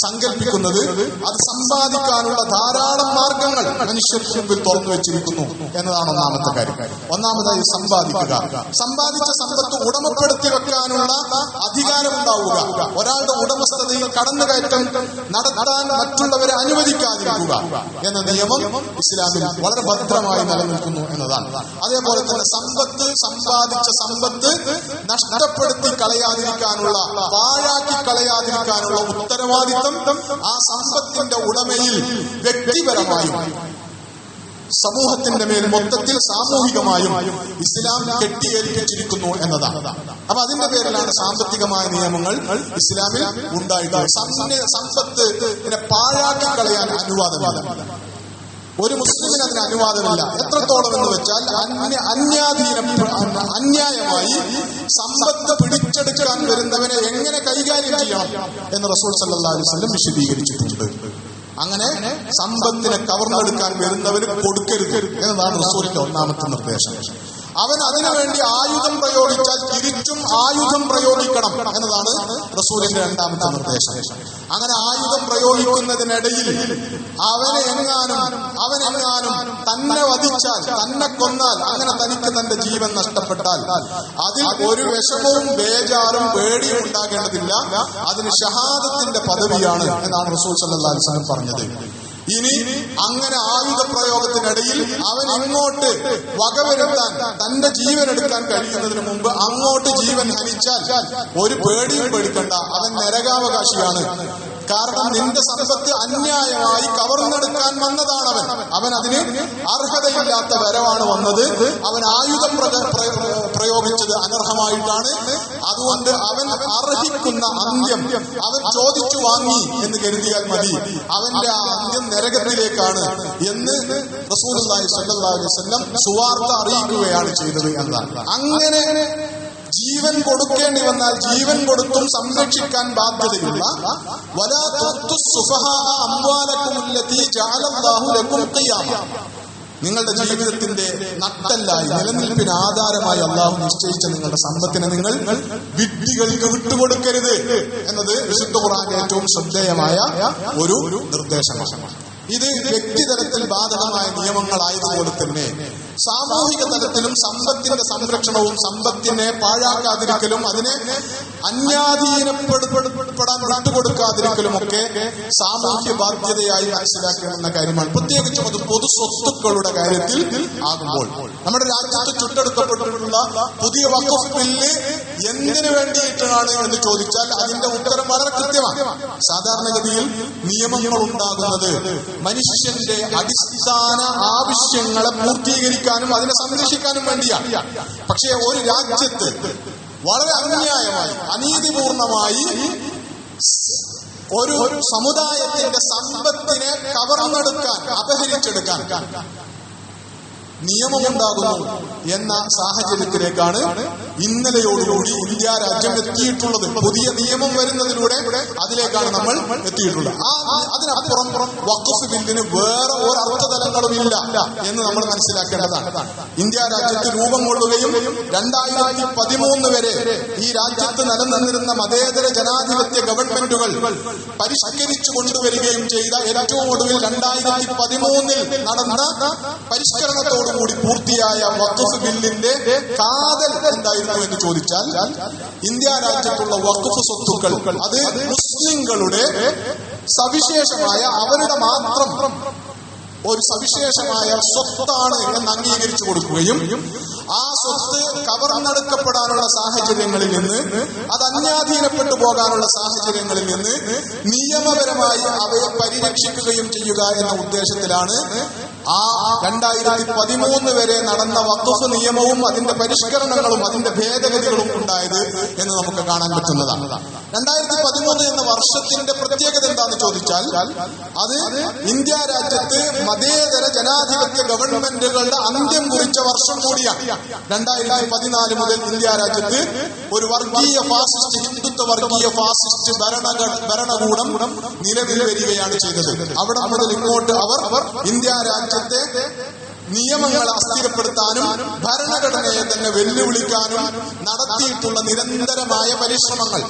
സങ്കല്പിക്കുന്നത് അത് സമ്പാദിക്കാനുള്ള ധാരാളം മാർഗങ്ങൾ മനുഷ്യർക്ക് മുമ്പിൽ തുറന്നു വെച്ചിരിക്കുന്നു എന്നതാണ് ഒന്നാമത്തെ കാര്യം. ഒന്നാമതായി സമ്പാദിക്കുക, സമ്പാദിച്ച സമ്പത്ത് ഉടമപ്പെടുത്തി വെക്കാനുള്ള അധികാരം ഉണ്ടാവുക, ഒരാളുടെ ഉടമസ്ഥതയിൽ കടന്നുകയറ്റം നടത്താൻ മറ്റുള്ളവരെ അനുവദിക്കാതിരിക്കുക എന്ന നിയമം ഇസ്ലാമിൽ വളരെ ഭദ്രമായി നിലനിൽക്കുന്നു എന്നതാണ്. അതേപോലെ തന്നെ സമ്പാദിച്ച സമ്പത്ത് നഷ്ടപ്പെടുത്തി കളയാതിരിക്കാനുള്ള, പാഴാക്കി കളയാതിരിക്കാനുള്ള ഉത്തരവാദിത്തം ആ സമ്പത്തിന്റെ ഉടമയിൽ വ്യക്തിപരമായും സമൂഹത്തിന്റെ മേൽ മൊത്തത്തിൽ സാമൂഹികമായും ഇസ്ലാം കെട്ടിയേൽപ്പിച്ചിരിക്കുന്നു എന്നതാണ്. അപ്പൊ അതിന്റെ പേരിലാണ് സാമ്പത്തികമായ നിയമങ്ങൾ ഇസ്ലാമിൽ ഉണ്ടായിട്ടുള്ളത്. സമ്പത്തിനെ പാഴാക്കി കളയാൻ അനുവാദമില്ല. ഒരു മുസ്ലിമിന് അതിന് അനുവാദമില്ല. എത്രത്തോളം എന്ന് വെച്ചാൽ അന്യായമായി സമ്പത്ത് പിടിച്ചെടുക്കാൻ വരുന്നവനെ എങ്ങനെ കൈകാര്യം ചെയ്യണം എന്ന് റസൂൽ സല്ലല്ലാഹു അലൈഹി വസല്ലം വിശദീകരിച്ചിട്ടുണ്ട്. അങ്ങനെ സമ്പത്തിനെ കവർന്നെടുക്കാൻ വരുന്നവന് കൊടുക്കരുത് എന്നതാണ് റസൂലിന്റെ ഒന്നാമത്തെ നിർദ്ദേശം. അവൻ അതിനുവേണ്ടി ആയുധം പ്രയോഗിച്ചാൽ തിരിച്ചും ആയുധം പ്രയോഗിക്കണം എന്നതാണ് റസൂലിന്റെ രണ്ടാമത്തെ നിർദ്ദേശം. അങ്ങനെ ആയുധം പ്രയോഗിക്കുന്നതിനിടയിൽ അവനെങ്ങാനും തന്നെ വധിച്ചാൽ, തന്നെ കൊന്നാൽ, അങ്ങനെ തനിക്ക് തന്റെ ജീവൻ നഷ്ടപ്പെട്ടാൽ അതിൽ ഒരു വിഷമവും ബേജാറും പേടിയും ഉണ്ടാകേണ്ടതില്ല. അതിന് ഷഹാദത്തിന്റെ പദവിയാണ് എന്നാണ് റസൂൽ സല്ലല്ലാഹു അലൈഹി വസല്ലം പറഞ്ഞത്. ഇനി അങ്ങനെ ആയുധ പ്രയോഗത്തിനിടയിൽ അവൻ ഇങ്ങോട്ട് വകവരുത്താൻ, തന്റെ ജീവൻ എടുക്കാൻ കഴിയുന്നതിന് മുമ്പ് അങ്ങോട്ട് ജീവൻ ഹനിച്ചാൽ ഒരു പേടിയും പേടിക്കണ്ട, അവൻ നരകാവകാശിയാണ്. കാരണം നിന്റെ സമ്പത്ത് അന്യായമായി കവർന്നെടുക്കാൻ വന്നതാണ് അവൻ അതിന് അർഹതയില്ലാത്ത വരവാണ് വന്നത്. അവൻ ആയുധം പ്രയോഗിച്ചത് അനർഹമായിട്ടാണ്. അതുകൊണ്ട് അവൻ അർഹിക്കുന്ന അന്ത്യം അവൻ ചോദിച്ചു വാങ്ങി എന്ന് കരുതിയാൽ മതി. അവന്റെ ആ അന്ത്യം നരകത്തിലേക്കാണ് എന്ന് റസൂലുള്ളാഹി സ്വല്ലല്ലാഹു അലൈഹി വസല്ലം സുവാർത്ത അറിയിക്കുകയാണ് ചെയ്തത് എന്നാണ്. അങ്ങനെ ജീവൻ കൊടുക്കേണ്ടി വന്നാൽ ജീവൻ കൊടുത്തും സംരക്ഷിക്കാൻ ബാധ്യതയുള്ള വലാ തുഅ്തു സുഫഹാ അംവാലകും അല്ലതി ജഅലല്ലാഹു ലക്കും ഖിയാമ, നിങ്ങളുടെ ജീവിതത്തിന്റെ നട്ടെല്ലായി, നിലനിൽപ്പിന് ആധാരമായി അള്ളാഹു നിശ്ചയിച്ച നിങ്ങളുടെ സമ്പത്തിനെ നിങ്ങൾ വിഡ്ഢികൾക്ക് വിട്ടുകൊടുക്കരുത് എന്നത് വിശുദ്ധ ഖുർആന്റെ ഏറ്റവും ശ്രദ്ധേയമായ ഒരു നിർദ്ദേശമാണ്. ഇത് വ്യക്തിതലത്തിൽ ബാധകമായ നിയമങ്ങളായതുപോലെ തന്നെ സാമൂഹിക തലത്തിലും സമ്പത്തിന്റെ സംരക്ഷണവും സമ്പത്തിനെ പാഴാക്കാതിരിക്കലും അതിനെ അന്യാധീനപ്പെടാൻ വിട്ടുകൊടുക്കാതിരിക്കലും ഒക്കെ സാമൂഹ്യ ബാധ്യതയായി മനസ്സിലാക്കേണ്ട കാര്യമാണ്. പ്രത്യേകിച്ചും അത് പൊതു സ്വത്തുക്കളുടെ കാര്യത്തിൽ ആകുമ്പോൾ. നമ്മുടെ രാജ്യത്ത് ചുട്ടെടുക്കപ്പെട്ടിട്ടുള്ള പുതിയ വഖഫ് ബില്ല് എന്തിനു വേണ്ടിയിട്ടാണ് എന്ന് ചോദിച്ചാൽ അതിന്റെ ഉത്തരം വളരെ കൃത്യമാണ്. സാധാരണഗതിയിൽ നിയമങ്ങൾ ഉണ്ടാകുന്നത് മനുഷ്യന്റെ അടിസ്ഥാന ആവശ്യങ്ങളെ പൂർത്തീകരിക്കാനും അതിനെ സംരക്ഷിക്കാനും വേണ്ടിയാണ്. പക്ഷേ ഒരു രാജ്യത്ത് വളരെ അന്യായമായി അനീതിപൂർണമായി ഒരു സമുദായത്തിന്റെ സമ്പത്തിനെ കവർന്നെടുക്കാൻ, അപഹരിച്ചെടുക്കാൻ നിയമമുണ്ടാകുന്നു എന്ന സാഹചര്യത്തിലേക്കാണ് ഇന്നലെയോടുകൂടി ഇന്ത്യ രാജ്യം എത്തിയിട്ടുള്ളത്. പുതിയ നിയമം വരുന്നതിലൂടെ അതിലേക്കാണ് നമ്മൾ എത്തിയിട്ടുള്ളത്. അതിനപ്പുറം വഖഫ് ബില്ലിന് വേറെ ഒരു അർത്ഥതലങ്ങളും ഇല്ല എന്ന് നമ്മൾ മനസ്സിലാക്കേണ്ടതാണ്. ഇന്ത്യ രാജ്യത്ത് രൂപം കൊള്ളുകയും 2013 വരെ ഈ രാജ്യത്ത് നിലനിന്നിരുന്ന മതേതര ജനാധിപത്യ ഗവൺമെന്റുകൾ പരിഷ്കരിച്ചു കൊണ്ടുവരികയും ചെയ്ത ഏറ്റവും ഒടുവിൽ 2013 നടന്ന പരിഷ്കരണത്തോടുകൂടി പൂർത്തിയായ വഖഫ് ബില്ലിന്റെ കാതൽ എന്തായിരുന്നു എന്ന് ചോദിച്ചാൽ, ഇന്ത്യ രാജ്യത്തുള്ള വഖഫ് സ്വത്തുക്കൾ അത് മുസ്ലിങ്ങളുടെ സവിശേഷമായ, അവരുടെ മാത്രം ഒരു സവിശേഷമായ സ്വത്താണ് എന്ന് അംഗീകരിച്ചു കൊടുക്കുകയും ആ സ്വത്ത് കവർന്നെടുക്കപ്പെടാനുള്ള സാഹചര്യങ്ങളിൽ നിന്ന്, അത് അന്യാധീനപ്പെട്ടു പോകാനുള്ള സാഹചര്യങ്ങളിൽ നിന്ന് നിയമപരമായി അവയെ പരിരക്ഷിക്കുകയും ചെയ്യുക എന്ന ഉദ്ദേശത്തിലാണ് ആ 2013 വരെ നടന്ന വഖഫ് നിയമവും അതിന്റെ പരിഷ്കരണങ്ങളും അതിന്റെ ഭേദഗതികളും ഉണ്ടായത് എന്ന് നമുക്ക് കാണാൻ പറ്റുന്നതാണ്. 2013 എന്ന വർഷത്തിന്റെ പ്രത്യേകത എന്താണെന്ന് ചോദിച്ചാൽ, അത് ഇന്ത്യ രാജ്യത്ത് മതേതര ജനാധിപത്യ ഗവൺമെന്റുകളുടെ അന്ത്യം കുറിച്ച വർഷം കൂടിയാണ്. 2014 മുതൽ ഇന്ത്യ രാജ്യത്ത് ഒരു വർഗീയ ഫാസിസ്റ്റ്, ഹിന്ദുത്വ വർഗീയ ഫാസിസ്റ്റ് ഭരണകൂടം നിലവിൽ വരികയാണ് ചെയ്തത്. അവിടെ മുതൽ ഇങ്ങോട്ട് അവർ ഇന്ത്യ രാജ്യത്തെ നിയമങ്ങളെ അസ്ഥിരപ്പെടുത്താനും ഭരണഘടനയെ തന്നെ വെല്ലുവിളിക്കാനും നടത്തിയിട്ടുള്ള നിരന്തരമായ പരിശ്രമങ്ങൾ,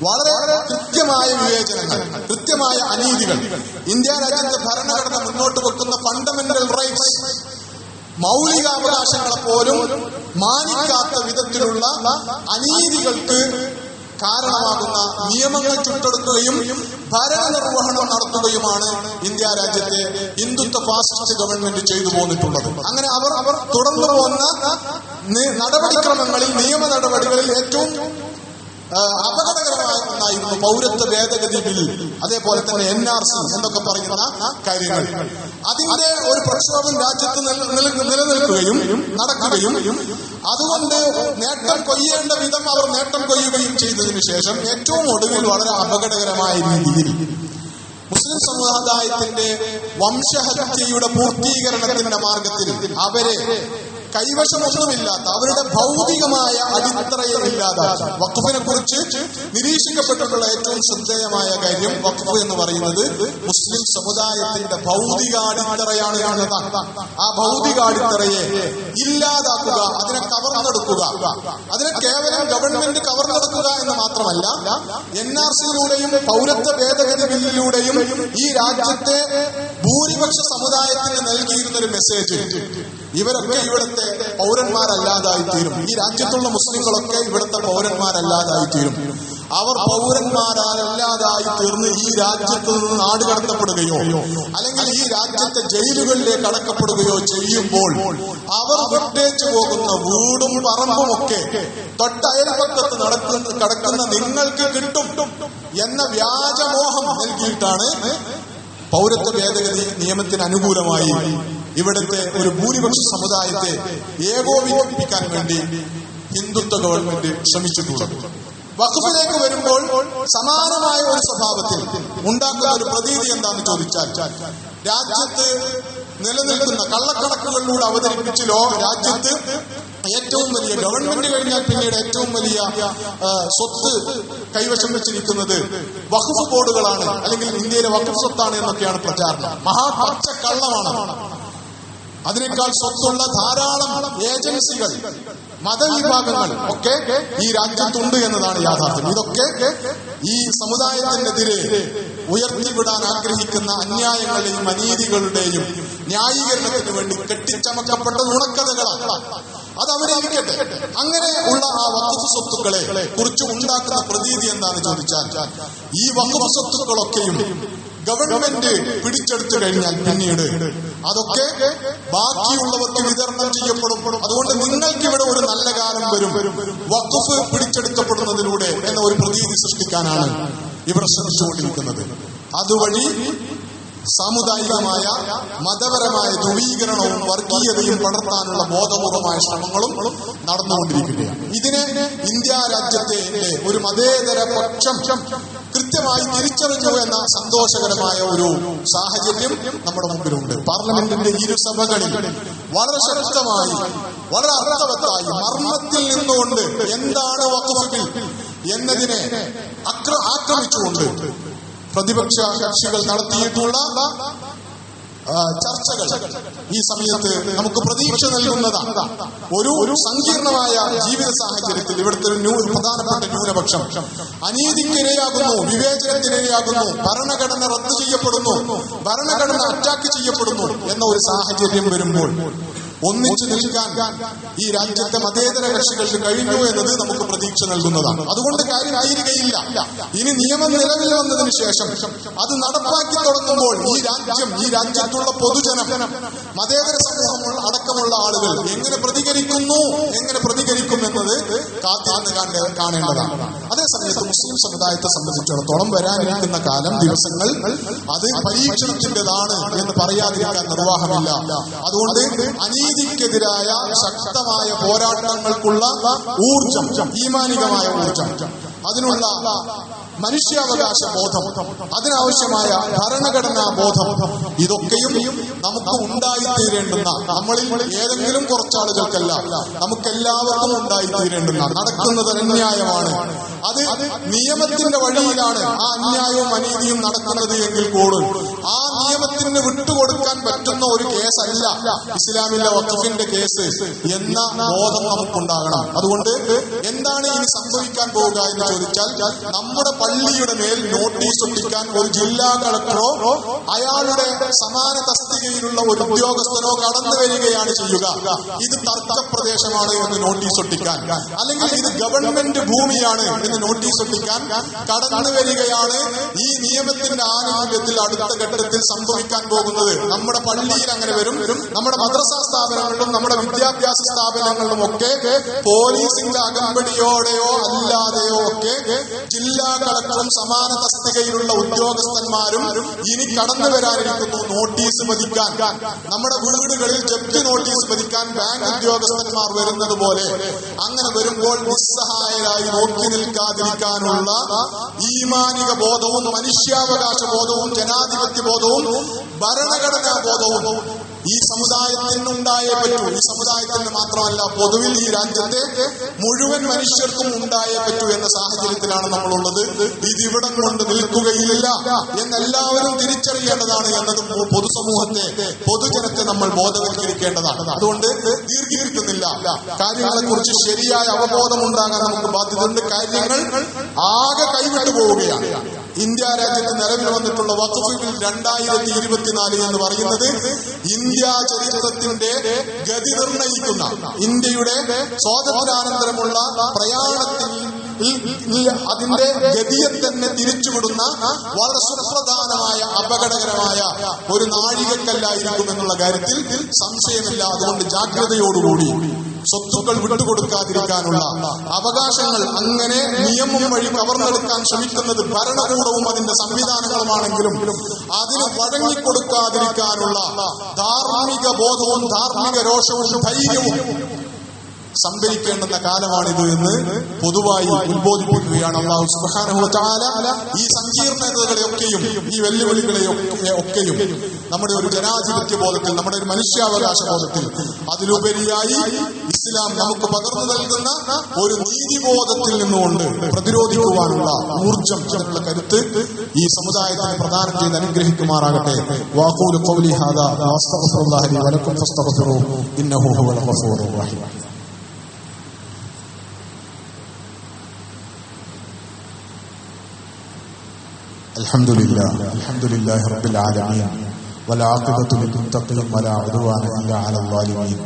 വളരെ കൃത്യമായ വിവേചനങ്ങൾ, കൃത്യമായ അനീതികൾ, ഇന്ത്യ രാജ്യത്തെ ഭരണഘടന മുന്നോട്ട് വെക്കുന്ന ഫണ്ടമെന്റൽ റൈറ്റ്സ്, മൗലികാവകാശങ്ങളെ പോലും മാനിക്കാത്ത വിധത്തിലുള്ള അനീതികൾക്ക് കാരണമാകുന്ന നിയമങ്ങൾ ചുട്ടെടുക്കുകയും ഭരണനിർവഹണം നടത്തുകയുമാണ് ഇന്ത്യ രാജ്യത്തെ ഹിന്ദുത്വ ഫാസിസ്റ്റ് ഗവൺമെന്റ് ചെയ്തു പോന്നിട്ടുള്ളത്. അങ്ങനെ അവർ തുടർന്നു പോകുന്ന നടപടിക്രമങ്ങളിൽ, നിയമ നടപടികളിൽ ഏറ്റവും അപകടകരമായ ഒന്നായിരുന്നു പൗരത്വ ഭേദഗതി ബിൽ, അതേപോലെ തന്നെ NRC എന്നൊക്കെ പറയുന്ന കാര്യങ്ങൾ. അതിന്റെ ഒരു പ്രക്ഷോഭം രാജ്യത്ത് നിലനിൽക്കുകയും നടക്കുകയും അതുകൊണ്ട് നേട്ടം കൊയ്യേണ്ട വിധം അവർ നേട്ടം കൊയ്യുകയും ചെയ്തതിനു ശേഷം ഏറ്റവും ഒടുവിൽ വളരെ അപകടകരമായ രീതിയിൽ മുസ്ലിം സമുദായത്തിന്റെ വംശഹത്യയുടെ പൂർത്തീകരണത്തിന്റെ മാർഗത്തിൽ അവരെ കൈവശമൊന്നുമില്ലാത്ത, അവരുടെ ഭൗതികമായ അടിത്തറയെ ഇല്ലാതാക്കി. വഖഫിനെ കുറിച്ച് നിരീക്ഷിക്കപ്പെട്ടിട്ടുള്ള ഏറ്റവും ശ്രദ്ധേയമായ കാര്യം, വഖഫ് എന്ന് പറയുന്നത് മുസ്ലിം സമുദായത്തിന്റെ ഭൗതിക അടിത്തറയാണ് എന്നതാണ്. ആ ഭൗതിക അടിത്തറയെ ഇല്ലാതാക്കുക, അതിനെ കവർന്നെടുക്കുക, അതിനെ കേവലം ഗവൺമെന്റ് കവർന്നെടുക്കുക എന്ന് മാത്രമല്ല, NRCയിലൂടെയും പൗരത്വ ഭേദഗതി ബില്ലിലൂടെയും ഈ രാജ്യത്തെ ഭൂരിപക്ഷ സമുദായത്തിന് നൽകിയിരുന്ന ഒരു മെസ്സേജ്, ഇവരൊക്കെ ഇവിടുത്തെ പൗരന്മാരല്ലാതായിത്തീരും, ഈ രാജ്യത്തുള്ള മുസ്ലിങ്ങളൊക്കെ ഇവിടുത്തെ പൗരന്മാരല്ലാതായിത്തീരും, അവർ പൗരന്മാരല്ലാതായി തീർന്ന് ഈ രാജ്യത്ത് നിന്ന് നാട് കടത്തപ്പെടുകയോ അല്ലെങ്കിൽ ഈ രാജ്യത്തെ ജയിലുകളിലേക്ക് അടക്കപ്പെടുകയോ ചെയ്യുമ്പോൾ അവർ വിട്ടേച്ചു പോകുന്ന വീടും പറമ്പുമൊക്കെ തൊട്ടയൽപക്കത്ത് കിടക്കുന്ന നിങ്ങൾക്ക് കിട്ടും എന്ന വ്യാജമോഹം നൽകിയിട്ടാണ് പൗരത്വ ഭേദഗതി നിയമത്തിന് അനുകൂലമായി ഇവിടുത്തെ ഒരു ഭൂരിപക്ഷ സമുദായത്തെ ഏകോപിപ്പിക്കാൻ വേണ്ടി ഹിന്ദുത്വ ഗവൺമെന്റ് ശ്രമിച്ചിട്ടുള്ളത്. വഖഫിലേക്ക് വരുമ്പോൾ സമാനമായ ഒരു സ്വഭാവത്തിൽ ഉണ്ടാക്കുന്ന ഒരു പ്രതീതി എന്താണെന്ന് ചോദിച്ചാൽ, രാജ്യത്ത് നിലനിൽക്കുന്ന കള്ളക്കണക്കുകളിലൂടെ അവതരിപ്പിച്ച് രാജ്യത്ത് ഏറ്റവും വലിയ ഗവൺമെന്റ് കഴിഞ്ഞാൽ പിന്നീട് ഏറ്റവും വലിയ സ്വത്ത് കൈവശം വെച്ചിരിക്കുന്നത് വഖഫ് ബോർഡുകളാണ്, അല്ലെങ്കിൽ ഇന്ത്യയിലെ വഖഫ് സ്വത്താണ് എന്നൊക്കെയാണ് പ്രചാരണം. മഹാപച്ച കള്ളമാണ്. അതിനേക്കാൾ സ്വത്തുള്ള ധാരാളം ഏജൻസികൾ, മതവിഭാഗങ്ങൾ ഒക്കെ ഈ രാജ്യത്തുണ്ട് എന്നതാണ് യാഥാർത്ഥ്യം. ഇതൊക്കെ ഈ സമുദായത്തിനെതിരെ ഉയർത്തിവിടാൻ ആഗ്രഹിക്കുന്ന അന്യായങ്ങളുടെയും അനീതികളുടെയും ന്യായീകരണത്തിന് വേണ്ടി കെട്ടിച്ചമക്കപ്പെട്ട നുണക്കഥകളാണ്. അതവിടെ ഇരിക്കട്ടെ. അങ്ങനെ ഉള്ള ആ വഖഫ് സ്വത്തുക്കളെ കുറിച്ച് ഉണ്ടാക്കുന്ന പ്രതീതി എന്താണെന്ന് ചോദിച്ചാൽ, ഈ വഖഫ് സ്വത്തുക്കളൊക്കെയും ഗവൺമെന്റ് പിടിച്ചെടുത്തു കഴിഞ്ഞാൽ പിന്നീട് അതൊക്കെ ബാക്കിയുള്ളവർക്ക് വിതരണം ചെയ്യപ്പെടും. അതുകൊണ്ട് നിങ്ങൾക്ക് ഇവിടെ ഒരു നല്ല കാലം വരും വഖഫ് പിടിച്ചെടുക്കപ്പെടുന്നതിലൂടെ എന്ന ഒരു പ്രതീതി സൃഷ്ടിക്കാനാണ് ഇവർ ശ്രമിച്ചുകൊണ്ടിരിക്കുന്നത്. അതുവഴി സാമുദായികമായ മതപരമായ ധ്രുവീകരണവും വർഗീയതയും പടർത്താനുള്ള ബോധപൂർവമായ ശ്രമങ്ങളും നടന്നുകൊണ്ടിരിക്കുകയാണ്. ഇതിനെ ഇന്ത്യ രാജ്യത്തെ ഒരു മതേതര പക്ഷം കൃത്യമായി തിരിച്ചറിഞ്ഞു എന്ന സന്തോഷകരമായ ഒരു സാഹചര്യം നമ്മുടെ മുമ്പിലുണ്ട്. പാർലമെന്റിന്റെ ഇരുസഭകളിൽ വളരെ ശക്തമായി, വളരെ അർത്ഥവത്തായി, മർമ്മത്തിൽ നിന്നുകൊണ്ട് എന്താണ് വഖഫ് ബിൽ എന്നതിനെ ആക്രമിച്ചുകൊണ്ട് പ്രതിപക്ഷ കക്ഷികൾ നടത്തിയിട്ടുള്ള ചർച്ചകൾ ഈ സമയത്ത് നമുക്ക് പ്രതീക്ഷ നൽകുന്നതാണ്. ഒരു സങ്കീർണമായ ജീവിത സാഹചര്യത്തിൽ ഇവിടുത്തെ ഒരു പ്രധാനപ്പെട്ട ന്യൂനപക്ഷം അനീതിക്കിരയാകുന്നു, വിവേചനത്തിനിരയാകുന്നു, ഭരണഘടന റദ്ദു ചെയ്യപ്പെടുന്നു, ഭരണഘടന അറ്റാക്ക് ചെയ്യപ്പെടുന്നു എന്ന ഒരു സാഹചര്യം വരുമ്പോൾ ഒന്നിച്ചു നിൽക്കാൻ ഈ രാജ്യത്തെ മതേതര കക്ഷികൾക്ക് കഴിഞ്ഞു എന്നത് നമുക്ക് പ്രതീക്ഷ നൽകുന്നതാണ്. അതുകൊണ്ട് കാര്യം തീരുകയില്ല. ഇനി നിയമം നിലവിൽ വന്നതിന് ശേഷം അത് നടപ്പാക്കി തുടങ്ങുമ്പോൾ ഈ രാജ്യത്തുള്ള പൊതുജനം, മതേതര സമൂഹം അടക്കമുള്ള ആളുകൾ എങ്ങനെ പ്രതികരിക്കും എന്നത് കാത്തിരുന്ന് കാണേണ്ടതാണ്. അതേസമയത്ത് മുസ്ലിം സമുദായത്തെ സംബന്ധിച്ചിടത്തോളം വരാനിരിക്കുന്ന കാലം, ദിവസങ്ങൾ അത് പരീക്ഷണത്തിൻ്റെതാണ് എന്ന് പറയാതിരിക്കാൻ നിർവാഹമില്ല. അതുകൊണ്ട് അനീതിക്കെതിരായ ശക്തമായ പോരാട്ടങ്ങൾക്കുള്ള ഊർജം, ഈമാനികമായ ഊർജം, അതിനുള്ള മനുഷ്യാവകാശ ബോധം, അതിനാവശ്യമായ ഭരണഘടനാ ബോധം, ഇതൊക്കെയും നമുക്ക് ഉണ്ടായിത്തീരേണ്ടുന്ന, നമ്മളിൽ ഏതെങ്കിലും കുറച്ചാളുകൾക്കല്ല, നമുക്കെല്ലാവർക്കും ഉണ്ടായിത്തീരേണ്ടുന്ന, നടക്കുന്നത് അന്യായമാണ്, അത് നിയമത്തിന്റെ വഴിയിലാണ് ആ അന്യായവും അനീതിയും നടക്കുന്നത് എങ്കിൽ പോലും ആ നിയമത്തിന് വിട്ടുകൊടുക്കാൻ പറ്റുന്ന ഒരു കേസല്ല ഇസ്ലാമിലെ വഖഫിന്റെ കേസ് എന്ന ബോധം നമുക്കുണ്ടാകണം. അതുകൊണ്ട് എന്താണ് ഇനി സംഭവിക്കാൻ പോവുക എന്ന് ചോദിച്ചാൽ, നമ്മുടെ പള്ളിയുടെ മേൽ നോട്ടീസ് ഒട്ടിക്കാൻ ഒരു ജില്ലാ കളക്ടറോ അയാളുടെ സമാന തസ്തികയിലുള്ള ഒരു ഉദ്യോഗസ്ഥനോ കടന്നു വരികയാണ് ചെയ്യുക. ഇത് തർക്കപ്രദേശമാണ് എന്ന് നോട്ടീസ് ഒട്ടിക്കാൻ, അല്ലെങ്കിൽ ഇത് ഗവൺമെന്റ് ഭൂമിയാണ് എന്ന് നോട്ടീസ് ഒട്ടിക്കാൻ കടന്നു വരികയാണ് ഈ നിയമത്തിന്റെ ആനുകൂല്യത്തിൽ അടുത്ത ഘട്ടത്തിൽ സംഭവിക്കാൻ പോകുന്നത്. നമ്മുടെ പള്ളിയിൽ അങ്ങനെ വരും. നമ്മുടെ മദ്രസാ സ്ഥാപനങ്ങളിലും നമ്മുടെ വിദ്യാഭ്യാസ സ്ഥാപനങ്ങളിലും ഒക്കെ പോലീസിന്റെ അകമ്പടിയോടെയോ അല്ലാതെയോ ഒക്കെ ജില്ലാ കളക്ടറും സമാന തസ്തികയിലുള്ള ഉദ്യോഗസ്ഥന്മാരും ഇനി കടന്നു വരാനിരിക്കുന്നു നോട്ടീസ് പതിക്കാൻ. നമ്മുടെ വീടുകളിൽ ജപ്തി നോട്ടീസ് പതിക്കാൻ ബാങ്ക് ഉദ്യോഗസ്ഥന്മാർ വരുന്നത് പോലെ അങ്ങനെ വരുമ്പോൾ നിസ്സഹായരായി നോക്കി നിൽക്കാതിരിക്കാനുള്ള ഈമാനിക ബോധവും മനുഷ്യാവകാശ ബോധവും ജനാധിപത്യ ബോധവും ഭരണഘടനാ ബോധവും ഈ സമുദായത്തിനുണ്ടായേ പറ്റൂ. ഈ സമുദായത്തിന് മാത്രമല്ല, പൊതുവിൽ ഈ രാജ്യത്തെ മുഴുവൻ മനുഷ്യർക്കും ഉണ്ടായേ പറ്റൂ എന്ന സാഹചര്യത്തിലാണ് നമ്മളുള്ളത്. ഇതിവിടം കൊണ്ട് നിൽക്കുകയില്ല എന്നെല്ലാവരും തിരിച്ചറിയേണ്ടതാണ് എന്നത് പൊതുസമൂഹത്തെ, പൊതുജനത്തെ നമ്മൾ ബോധവൽക്കരിക്കേണ്ടതാണ്. അതുകൊണ്ട് ദീർഘിപ്പിക്കുന്നില്ല. കാര്യങ്ങളെ കുറിച്ച് ശരിയായ അവബോധം ഉണ്ടാകാൻ നമുക്ക് ബാധ്യതയുണ്ട്. കാര്യങ്ങൾ ആകെ കൈവിട്ടു പോവുകയാണ്. ഇന്ത്യ രാജ്യത്ത് നിലവിൽ വന്നിട്ടുള്ള വഖഫ് ബിൽ 2024 എന്ന് പറയുന്നത് ഇന്ത്യ ചരിത്രത്തിന്റെ ഗതി നിർണയിക്കുന്ന, ഇന്ത്യയുടെ സ്വാതന്ത്ര്യാനന്തരമുള്ള പ്രയാണത്തിൽ അതിന്റെ ഗതിയെ തന്നെ തിരിച്ചുവിടുന്ന വളരെ സുപ്രധാനമായ അപകടകരമായ ഒരു നാഴികക്കല്ലായിരിക്കും എന്നുള്ള കാര്യത്തിൽ സംശയമില്ല. അതുകൊണ്ട് ജാഗ്രതയോടുകൂടി സ്വത്തുക്കൾ വിട്ടുകൊടുക്കാതിരിക്കാനുള്ള അവകാശങ്ങൾ അങ്ങനെ നിയമം വഴി കവർന്നെടുക്കാൻ ശ്രമിക്കുന്നത് ഭരണകൂടവും അതിന്റെ സംവിധാനങ്ങളുമാണെങ്കിലും അതിന് വഴങ്ങിക്കൊടുക്കാതിരിക്കാനുള്ള ധാർമ്മിക ബോധവും ധാർമ്മിക രോഷവും ധൈര്യവും സംഭരിക്കേണ്ടുന്ന കാലമാണിത് എന്ന് പൊതുവായി ഉത്ബോധിപ്പിക്കുകയാണ് അല്ലാഹു സുബ്ഹാനഹു വ തആല. ഈ സങ്കീർണതകളെയൊക്കെയും ഈ വെല്ലുവിളികളെയൊക്കെയും നമ്മുടെ ഒരു ജനാധിപത്യ ബോധത്തിൽ, നമ്മുടെ ഒരു മനുഷ്യാവകാശ ബോധത്തിൽ, അതിലുപരിയായി ഇസ്ലാം നമുക്ക് പകർന്നു നൽകുന്ന ഒരു നീതിബോധത്തിൽ നിന്നുകൊണ്ട് പ്രതിരോധിക്കുവാനുള്ള ഊർജം, അതിനുള്ള കരുത്ത് ഈ സമുദായത്തിന് പ്രദാനം ചെയ്ത് അനുഗ്രഹിക്കുമാറാകട്ടെ. വഖൂലു ഖൗലി ഹാദാ വഅസ്തഗ്ഫിറുല്ലാഹ ലി വലക്കും ഫസ്തഗ്ഫിറൂഹു ഇന്നഹു ഹുവൽ ഗഫൂറുർ റഹീം. الحمد لله رب العالمين والعاقبة للمتقين ولا عدوان إلا على الظالمين.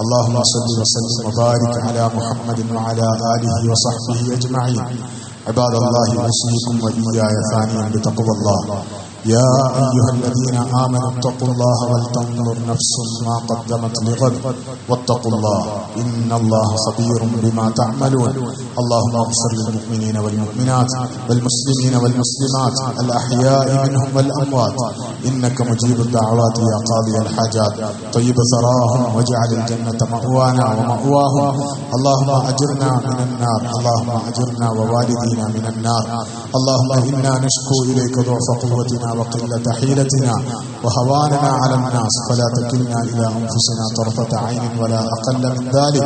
اللهم صل وسلم وبارك على محمد وعلى آله وصحبه أجمعين. عباد الله أوصيكم وإياي ثانيا بتقوى الله. يا أيها الذين آمنوا اتقوا الله ولتنظر نفس ما قدمت لغد واتقوا الله إن الله خبير بما تعملون. اللهم اغفر للمؤمنين والمؤمنات والمسلمين والمسلمات الأحياء منهم والأموات إنك مجيب الدعوات يا قاضي الحاجات. طيب ثراهم واجعل الجنة مأوانا ومأواهم. اللهم أجرنا من النار. اللهم أجرنا ووالدينا من النار. اللهم إنا نشكو إليك ضعف قوتنا وقلة حيلتنا وهواننا على الناس فلا تكلنا إلى أنفسنا طرفة عين ولا أقل من ذلك.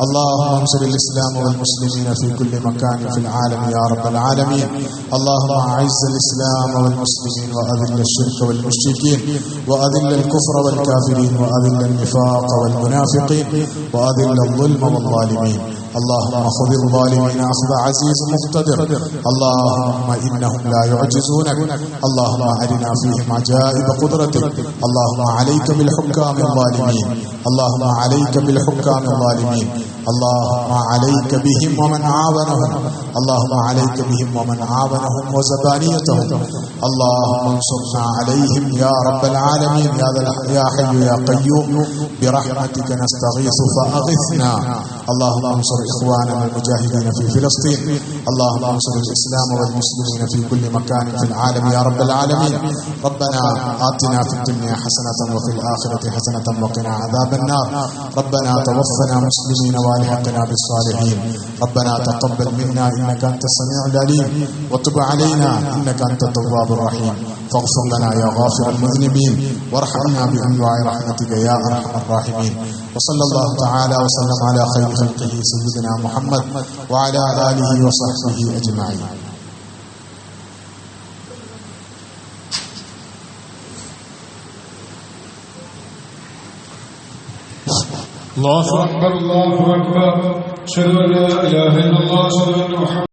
اللهم انصر الإسلام والمسلمين في كل مكان في العالم يا رب العالمين. اللهم أعز الإسلام والمسلمين وأذل الشرك والمشركين وأذل الكفر والكافرين وأذل النفاق والمنافقين وأذل الظلم والظالمين. اللهم خذ الظالمين أخذ عزيز مقتدر. اللهم إنهم لا يعجزونك. اللهم أرنا فيهم عجائب قدرتك. اللهم عليك بالحكام الظالمين. اللهم عليك بالحكام الظالمين. اللهم عليك بهم ومن عاونهم. اللهم عليك بهم ومن عاونهم وزبانيتهم. اللهم انصرنا عليهم يا رب العالمين يا حي يا قيوم برحمتك نستغيث فأغثنا. اللهم انصر إخواننا المجاهدين في فلسطين. اللهم انصر الإسلام والمسلمين في كل مكان في العالم يا رب العالمين. ربنا آتنا في الدنيا حسنة وفي الآخرة حسنة وقنا عذاب النار. ربنا توفنا مسلمين والحقنا بالصالحين. ربنا تقبل منا إنك أنت السميع العليم وتب علينا إنك أنت التواب الرحيم. فاغفر لنا يا غافر المذنبين وارحمنا بأنواع رحمتك يا أرحم الراحمين. وصلى الله تعالى وسلم على خير خلقه سيدنا محمد وعلى آله وصحبه أجمعين. الله أكبر الله أكبر. أشهد أن لا إله إلا الله.